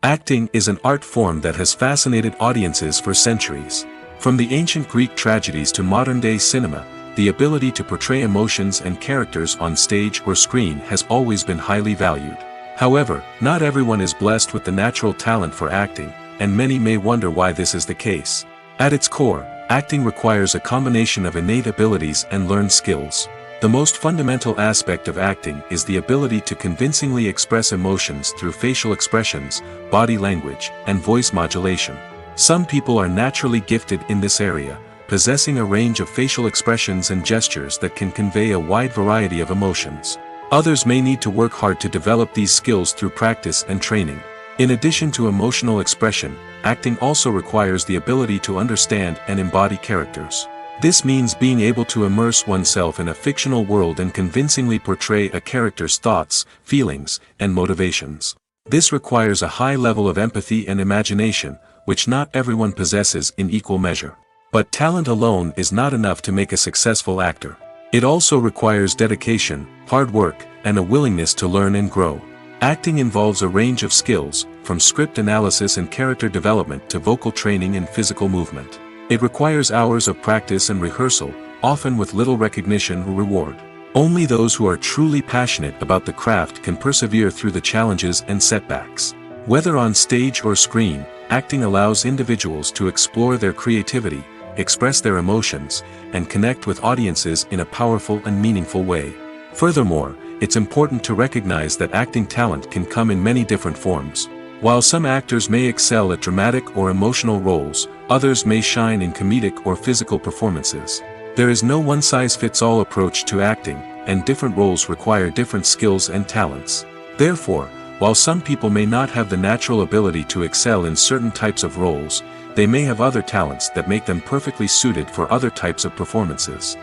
Acting is an art form that has fascinated audiences for centuries. From the ancient Greek tragedies to modern-day cinema, the ability to portray emotions and characters on stage or screen has always been highly valued. However, not everyone is blessed with the natural talent for acting, and many may wonder why this is the case. At its core, acting requires a combination of innate abilities and learned skills. The most fundamental aspect of acting is the ability to convincingly express emotions through facial expressions, body language, and voice modulation. Some people are naturally gifted in this area, possessing a range of facial expressions and gestures that can convey a wide variety of emotions. Others may need to work hard to develop these skills through practice and training. In addition to emotional expression, acting also requires the ability to understand and embody characters. This means being able to immerse oneself in a fictional world and convincingly portray a character's thoughts, feelings, and motivations. This requires a high level of empathy and imagination, which not everyone possesses in equal measure. But talent alone is not enough to make a successful actor. It also requires dedication, hard work, and a willingness to learn and grow. Acting involves a range of skills, from script analysis and character development to vocal training and physical movement. It requires hours of practice and rehearsal, often with little recognition or reward. Only those who are truly passionate about the craft can persevere through the challenges and setbacks. Whether on stage or screen, acting allows individuals to explore their creativity, express their emotions, and connect with audiences in a powerful and meaningful way. Furthermore, it's important to recognize that acting talent can come in many different forms. While some actors may excel at dramatic or emotional roles, others may shine in comedic or physical performances. There is no one-size-fits-all approach to acting, and different roles require different skills and talents. Therefore, while some people may not have the natural ability to excel in certain types of roles, they may have other talents that make them perfectly suited for other types of performances.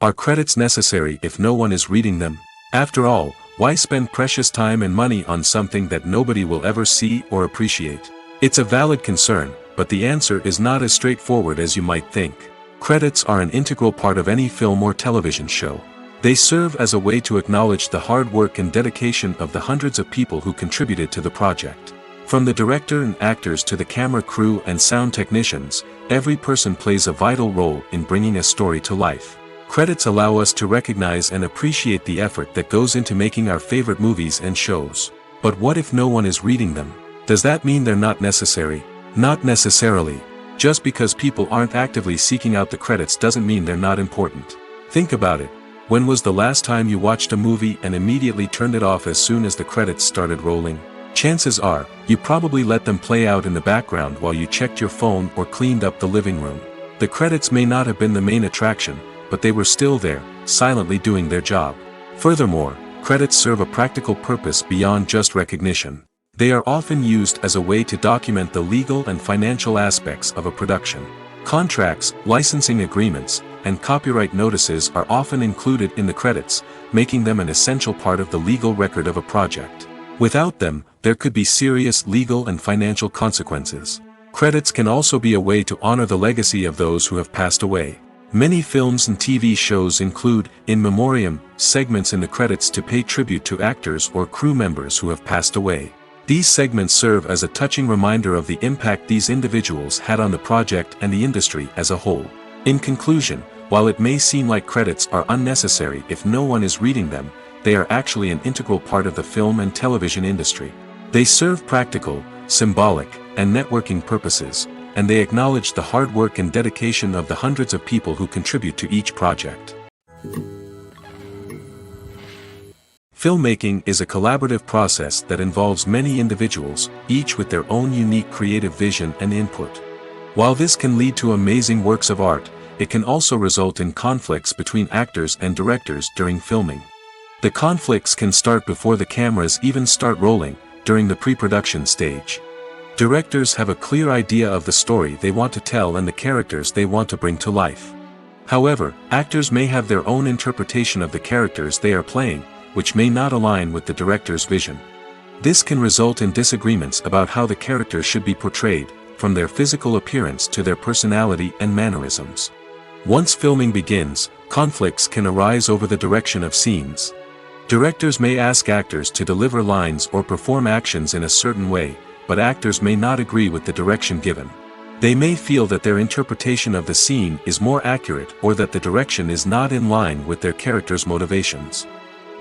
Are credits necessary if no one is reading them? After all, why spend precious time and money on something that nobody will ever see or appreciate? It's a valid concern, but the answer is not as straightforward as you might think. Credits are an integral part of any film or television show. They serve as a way to acknowledge the hard work and dedication of the hundreds of people who contributed to the project. From the director and actors to the camera crew and sound technicians, every person plays a vital role in bringing a story to life. Credits allow us to recognize and appreciate the effort that goes into making our favorite movies and shows. But what if no one is reading them? Does that mean they're not necessary? Not necessarily. Just because people aren't actively seeking out the credits doesn't mean they're not important. Think about it. When was the last time you watched a movie and immediately turned it off as soon as the credits started rolling? Chances are, you probably let them play out in the background while you checked your phone or cleaned up the living room. The credits may not have been the main attraction, but they were still there, silently doing their job. Furthermore, credits serve a practical purpose beyond just recognition. They are often used as a way to document the legal and financial aspects of a production. Contracts, licensing agreements, and copyright notices are often included in the credits, making them an essential part of the legal record of a project. Without them, there could be serious legal and financial consequences. Credits can also be a way to honor the legacy of those who have passed away. Many films and TV shows include, in memoriam, segments in the credits to pay tribute to actors or crew members who have passed away. These segments serve as a touching reminder of the impact these individuals had on the project and the industry as a whole. In conclusion, while it may seem like credits are unnecessary if no one is reading them, they are actually an integral part of the film and television industry. They serve practical, symbolic, and networking purposes, and they acknowledge the hard work and dedication of the hundreds of people who contribute to each project. Filmmaking is a collaborative process that involves many individuals, each with their own unique creative vision and input. While this can lead to amazing works of art, it can also result in conflicts between actors and directors during filming. The conflicts can start before the cameras even start rolling, during the pre-production stage. Directors have a clear idea of the story they want to tell and the characters they want to bring to life. However, actors may have their own interpretation of the characters they are playing, which may not align with the director's vision. This can result in disagreements about how the characters should be portrayed, from their physical appearance to their personality and mannerisms. Once filming begins, conflicts can arise over the direction of scenes. Directors may ask actors to deliver lines or perform actions in a certain way, but actors may not agree with the direction given. They may feel that their interpretation of the scene is more accurate or that the direction is not in line with their character's motivations.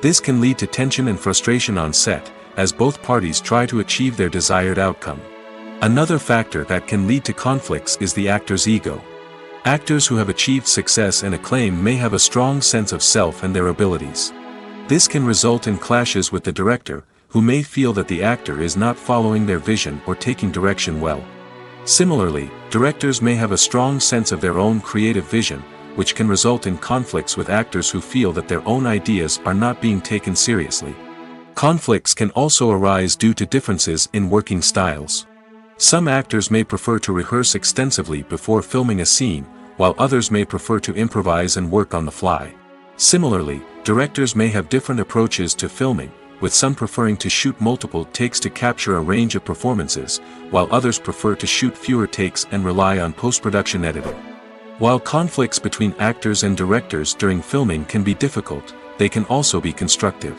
This can lead to tension and frustration on set, as both parties try to achieve their desired outcome. Another factor that can lead to conflicts is the actor's ego. Actors who have achieved success and acclaim may have a strong sense of self and their abilities. This can result in clashes with the director, who may feel that the actor is not following their vision or taking direction well. Similarly, directors may have a strong sense of their own creative vision, which can result in conflicts with actors who feel that their own ideas are not being taken seriously. Conflicts can also arise due to differences in working styles. Some actors may prefer to rehearse extensively before filming a scene, while others may prefer to improvise and work on the fly. Similarly, directors may have different approaches to filming, with some preferring to shoot multiple takes to capture a range of performances, while others prefer to shoot fewer takes and rely on post-production editing. While conflicts between actors and directors during filming can be difficult, they can also be constructive.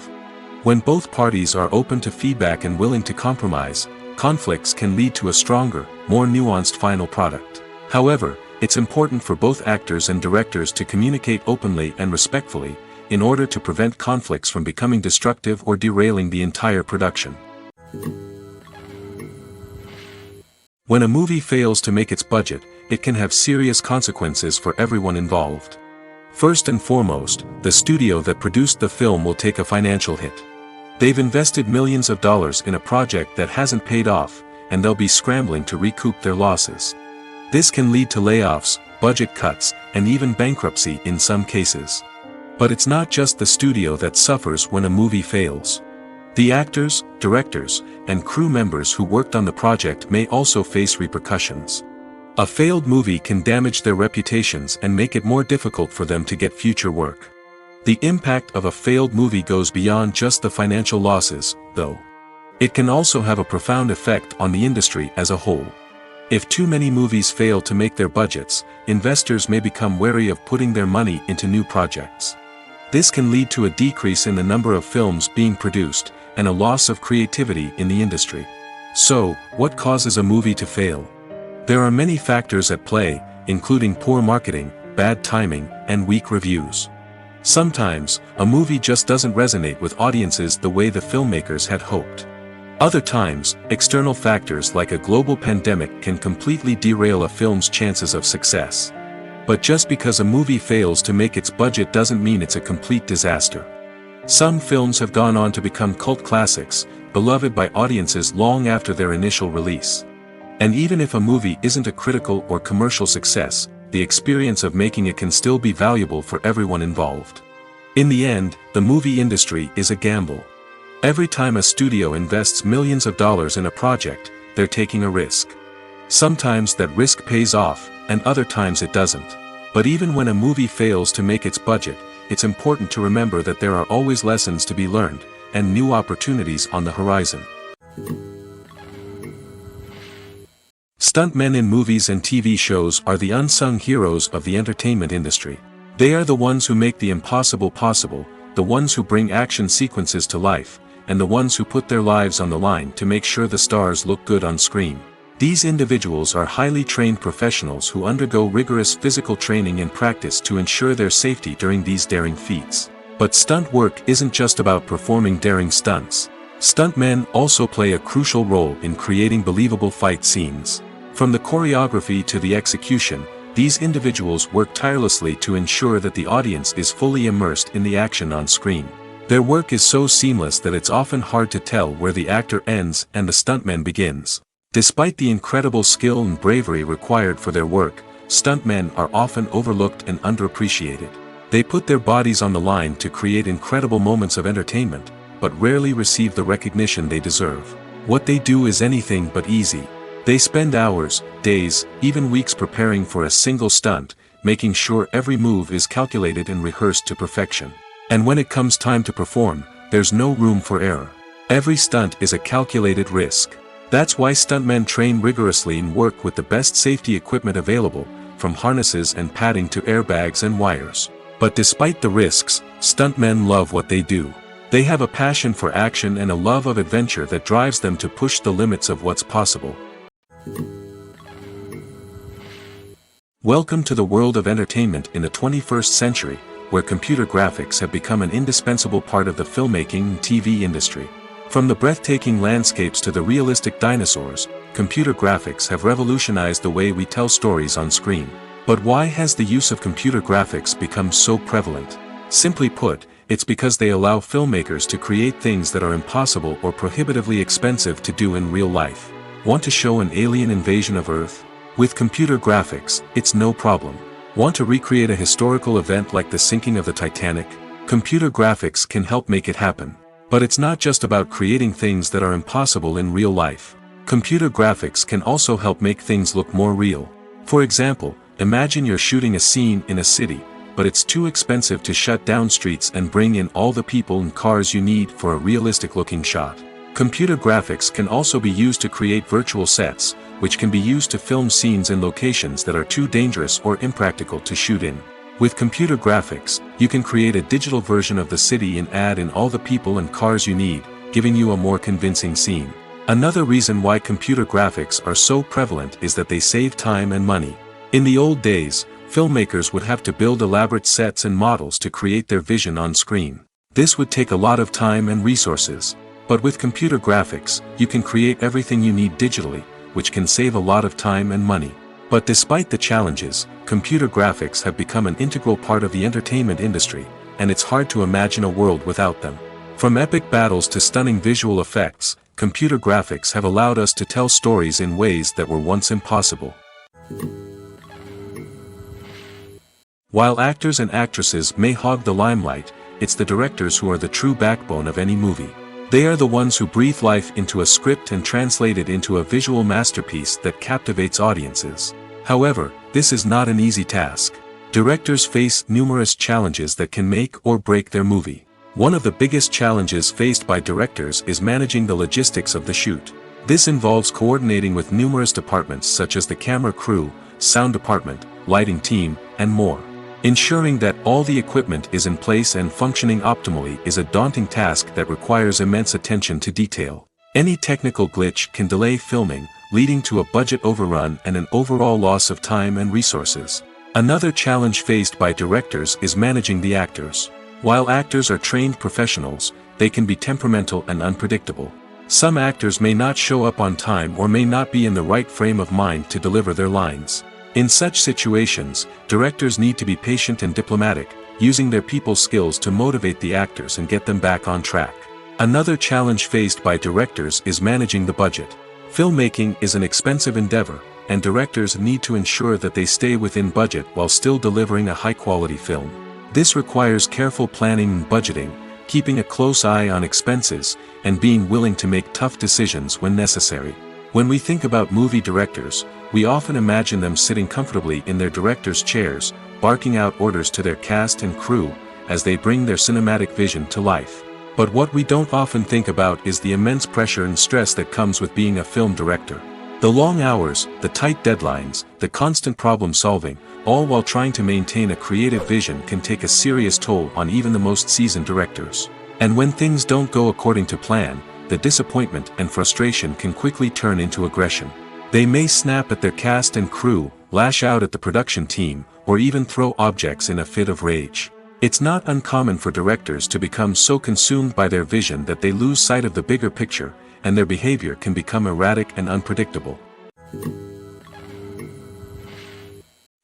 When both parties are open to feedback and willing to compromise, conflicts can lead to a stronger, more nuanced final product. However, it's important for both actors and directors to communicate openly and respectfully, in order to prevent conflicts from becoming destructive or derailing the entire production. When a movie fails to make its budget, it can have serious consequences for everyone involved. First and foremost, the studio that produced the film will take a financial hit. They've invested millions of dollars in a project that hasn't paid off, and they'll be scrambling to recoup their losses. This can lead to layoffs, budget cuts, and even bankruptcy in some cases. But it's not just the studio that suffers when a movie fails. The actors, directors, and crew members who worked on the project may also face repercussions. A failed movie can damage their reputations and make it more difficult for them to get future work. The impact of a failed movie goes beyond just the financial losses, though. It can also have a profound effect on the industry as a whole. If too many movies fail to make their budgets, investors may become wary of putting their money into new projects. This can lead to a decrease in the number of films being produced, and a loss of creativity in the industry. So, what causes a movie to fail? There are many factors at play, including poor marketing, bad timing, and weak reviews. Sometimes, a movie just doesn't resonate with audiences the way the filmmakers had hoped. Other times, external factors like a global pandemic can completely derail a film's chances of success. But just because a movie fails to make its budget doesn't mean it's a complete disaster. Some films have gone on to become cult classics, beloved by audiences long after their initial release. And even if a movie isn't a critical or commercial success, the experience of making it can still be valuable for everyone involved. In the end, the movie industry is a gamble. Every time a studio invests millions of dollars in a project, they're taking a risk. Sometimes that risk pays off, and other times it doesn't. But even when a movie fails to make its budget, it's important to remember that there are always lessons to be learned, and new opportunities on the horizon. Stuntmen in movies and TV shows are the unsung heroes of the entertainment industry. They are the ones who make the impossible possible, the ones who bring action sequences to life, and the ones who put their lives on the line to make sure the stars look good on screen. These individuals are highly trained professionals who undergo rigorous physical training and practice to ensure their safety during these daring feats. But stunt work isn't just about performing daring stunts. Stuntmen also play a crucial role in creating believable fight scenes. From the choreography to the execution, these individuals work tirelessly to ensure that the audience is fully immersed in the action on screen. Their work is so seamless that it's often hard to tell where the actor ends and the stuntman begins. Despite the incredible skill and bravery required for their work, stuntmen are often overlooked and underappreciated. They put their bodies on the line to create incredible moments of entertainment, but rarely receive the recognition they deserve. What they do is anything but easy. They spend hours, days, even weeks preparing for a single stunt, making sure every move is calculated and rehearsed to perfection. And when it comes time to perform, there's no room for error. Every stunt is a calculated risk. That's why stuntmen train rigorously and work with the best safety equipment available, from harnesses and padding to airbags and wires. But despite the risks, stuntmen love what they do. They have a passion for action and a love of adventure that drives them to push the limits of what's possible. Welcome to the world of entertainment in the 21st century, where computer graphics have become an indispensable part of the filmmaking and TV industry. From the breathtaking landscapes to the realistic dinosaurs, computer graphics have revolutionized the way we tell stories on screen. But why has the use of computer graphics become so prevalent? Simply put, it's because they allow filmmakers to create things that are impossible or prohibitively expensive to do in real life. Want to show an alien invasion of Earth? With computer graphics, it's no problem. Want to recreate a historical event like the sinking of the Titanic? Computer graphics can help make it happen. But it's not just about creating things that are impossible in real life. Computer graphics can also help make things look more real. For example, imagine you're shooting a scene in a city, but it's too expensive to shut down streets and bring in all the people and cars you need for a realistic-looking shot. Computer graphics can also be used to create virtual sets, which can be used to film scenes in locations that are too dangerous or impractical to shoot in. With computer graphics, you can create a digital version of the city and add in all the people and cars you need, giving you a more convincing scene. Another reason why computer graphics are so prevalent is that they save time and money. In the old days, filmmakers would have to build elaborate sets and models to create their vision on screen. This would take a lot of time and resources. But with computer graphics, you can create everything you need digitally, which can save a lot of time and money. But despite the challenges, computer graphics have become an integral part of the entertainment industry, and it's hard to imagine a world without them. From epic battles to stunning visual effects, computer graphics have allowed us to tell stories in ways that were once impossible. While actors and actresses may hog the limelight, it's the directors who are the true backbone of any movie. They are the ones who breathe life into a script and translate it into a visual masterpiece that captivates audiences. However, this is not an easy task. Directors face numerous challenges that can make or break their movie. One of the biggest challenges faced by directors is managing the logistics of the shoot. This involves coordinating with numerous departments such as the camera crew, sound department, lighting team, and more. Ensuring that all the equipment is in place and functioning optimally is a daunting task that requires immense attention to detail. Any technical glitch can delay filming, leading to a budget overrun and an overall loss of time and resources. Another challenge faced by directors is managing the actors. While actors are trained professionals, they can be temperamental and unpredictable. Some actors may not show up on time or may not be in the right frame of mind to deliver their lines. In such situations, directors need to be patient and diplomatic, using their people skills to motivate the actors and get them back on track. Another challenge faced by directors is managing the budget. Filmmaking is an expensive endeavor, and directors need to ensure that they stay within budget while still delivering a high-quality film. This requires careful planning and budgeting, keeping a close eye on expenses, and being willing to make tough decisions when necessary. When we think about movie directors, we often imagine them sitting comfortably in their director's chairs, barking out orders to their cast and crew, as they bring their cinematic vision to life. But what we don't often think about is the immense pressure and stress that comes with being a film director. The long hours, the tight deadlines, the constant problem solving, all while trying to maintain a creative vision can take a serious toll on even the most seasoned directors. And when things don't go according to plan, the disappointment and frustration can quickly turn into aggression. They may snap at their cast and crew, lash out at the production team, or even throw objects in a fit of rage. It's not uncommon for directors to become so consumed by their vision that they lose sight of the bigger picture, and their behavior can become erratic and unpredictable.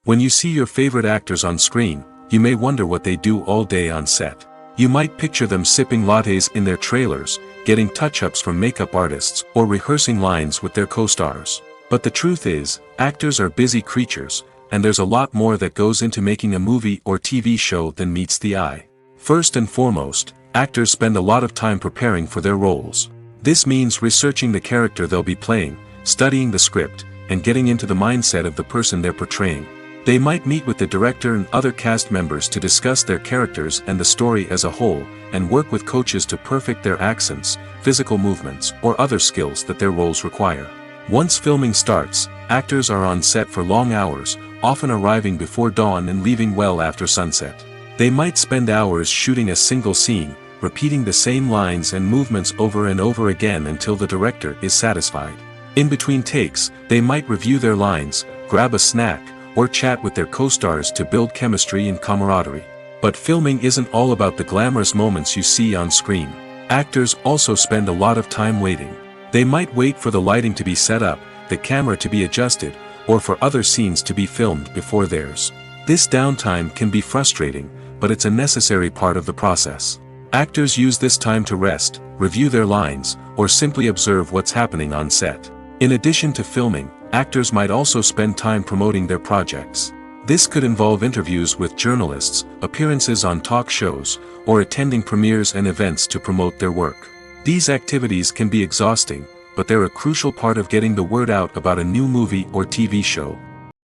When you see your favorite actors on screen, you may wonder what they do all day on set. You might picture them sipping lattes in their trailers, getting touch-ups from makeup artists, or rehearsing lines with their co-stars. But the truth is, actors are busy creatures, and there's a lot more that goes into making a movie or TV show than meets the eye. First and foremost, actors spend a lot of time preparing for their roles. This means researching the character they'll be playing, studying the script, and getting into the mindset of the person they're portraying. They might meet with the director and other cast members to discuss their characters and the story as a whole, and work with coaches to perfect their accents, physical movements, or other skills that their roles require. Once filming starts, actors are on set for long hours, often arriving before dawn and leaving well after sunset. They might spend hours shooting a single scene, repeating the same lines and movements over and over again until the director is satisfied. In between takes, they might review their lines, grab a snack, or chat with their co-stars to build chemistry and camaraderie. But filming isn't all about the glamorous moments you see on screen. Actors also spend a lot of time waiting. They might wait for the lighting to be set up, the camera to be adjusted, or for other scenes to be filmed before theirs. This downtime can be frustrating, but it's a necessary part of the process. Actors use this time to rest, review their lines, or simply observe what's happening on set. In addition to filming, actors might also spend time promoting their projects. This could involve interviews with journalists, appearances on talk shows, or attending premieres and events to promote their work. These activities can be exhausting, but they're a crucial part of getting the word out about a new movie or TV show.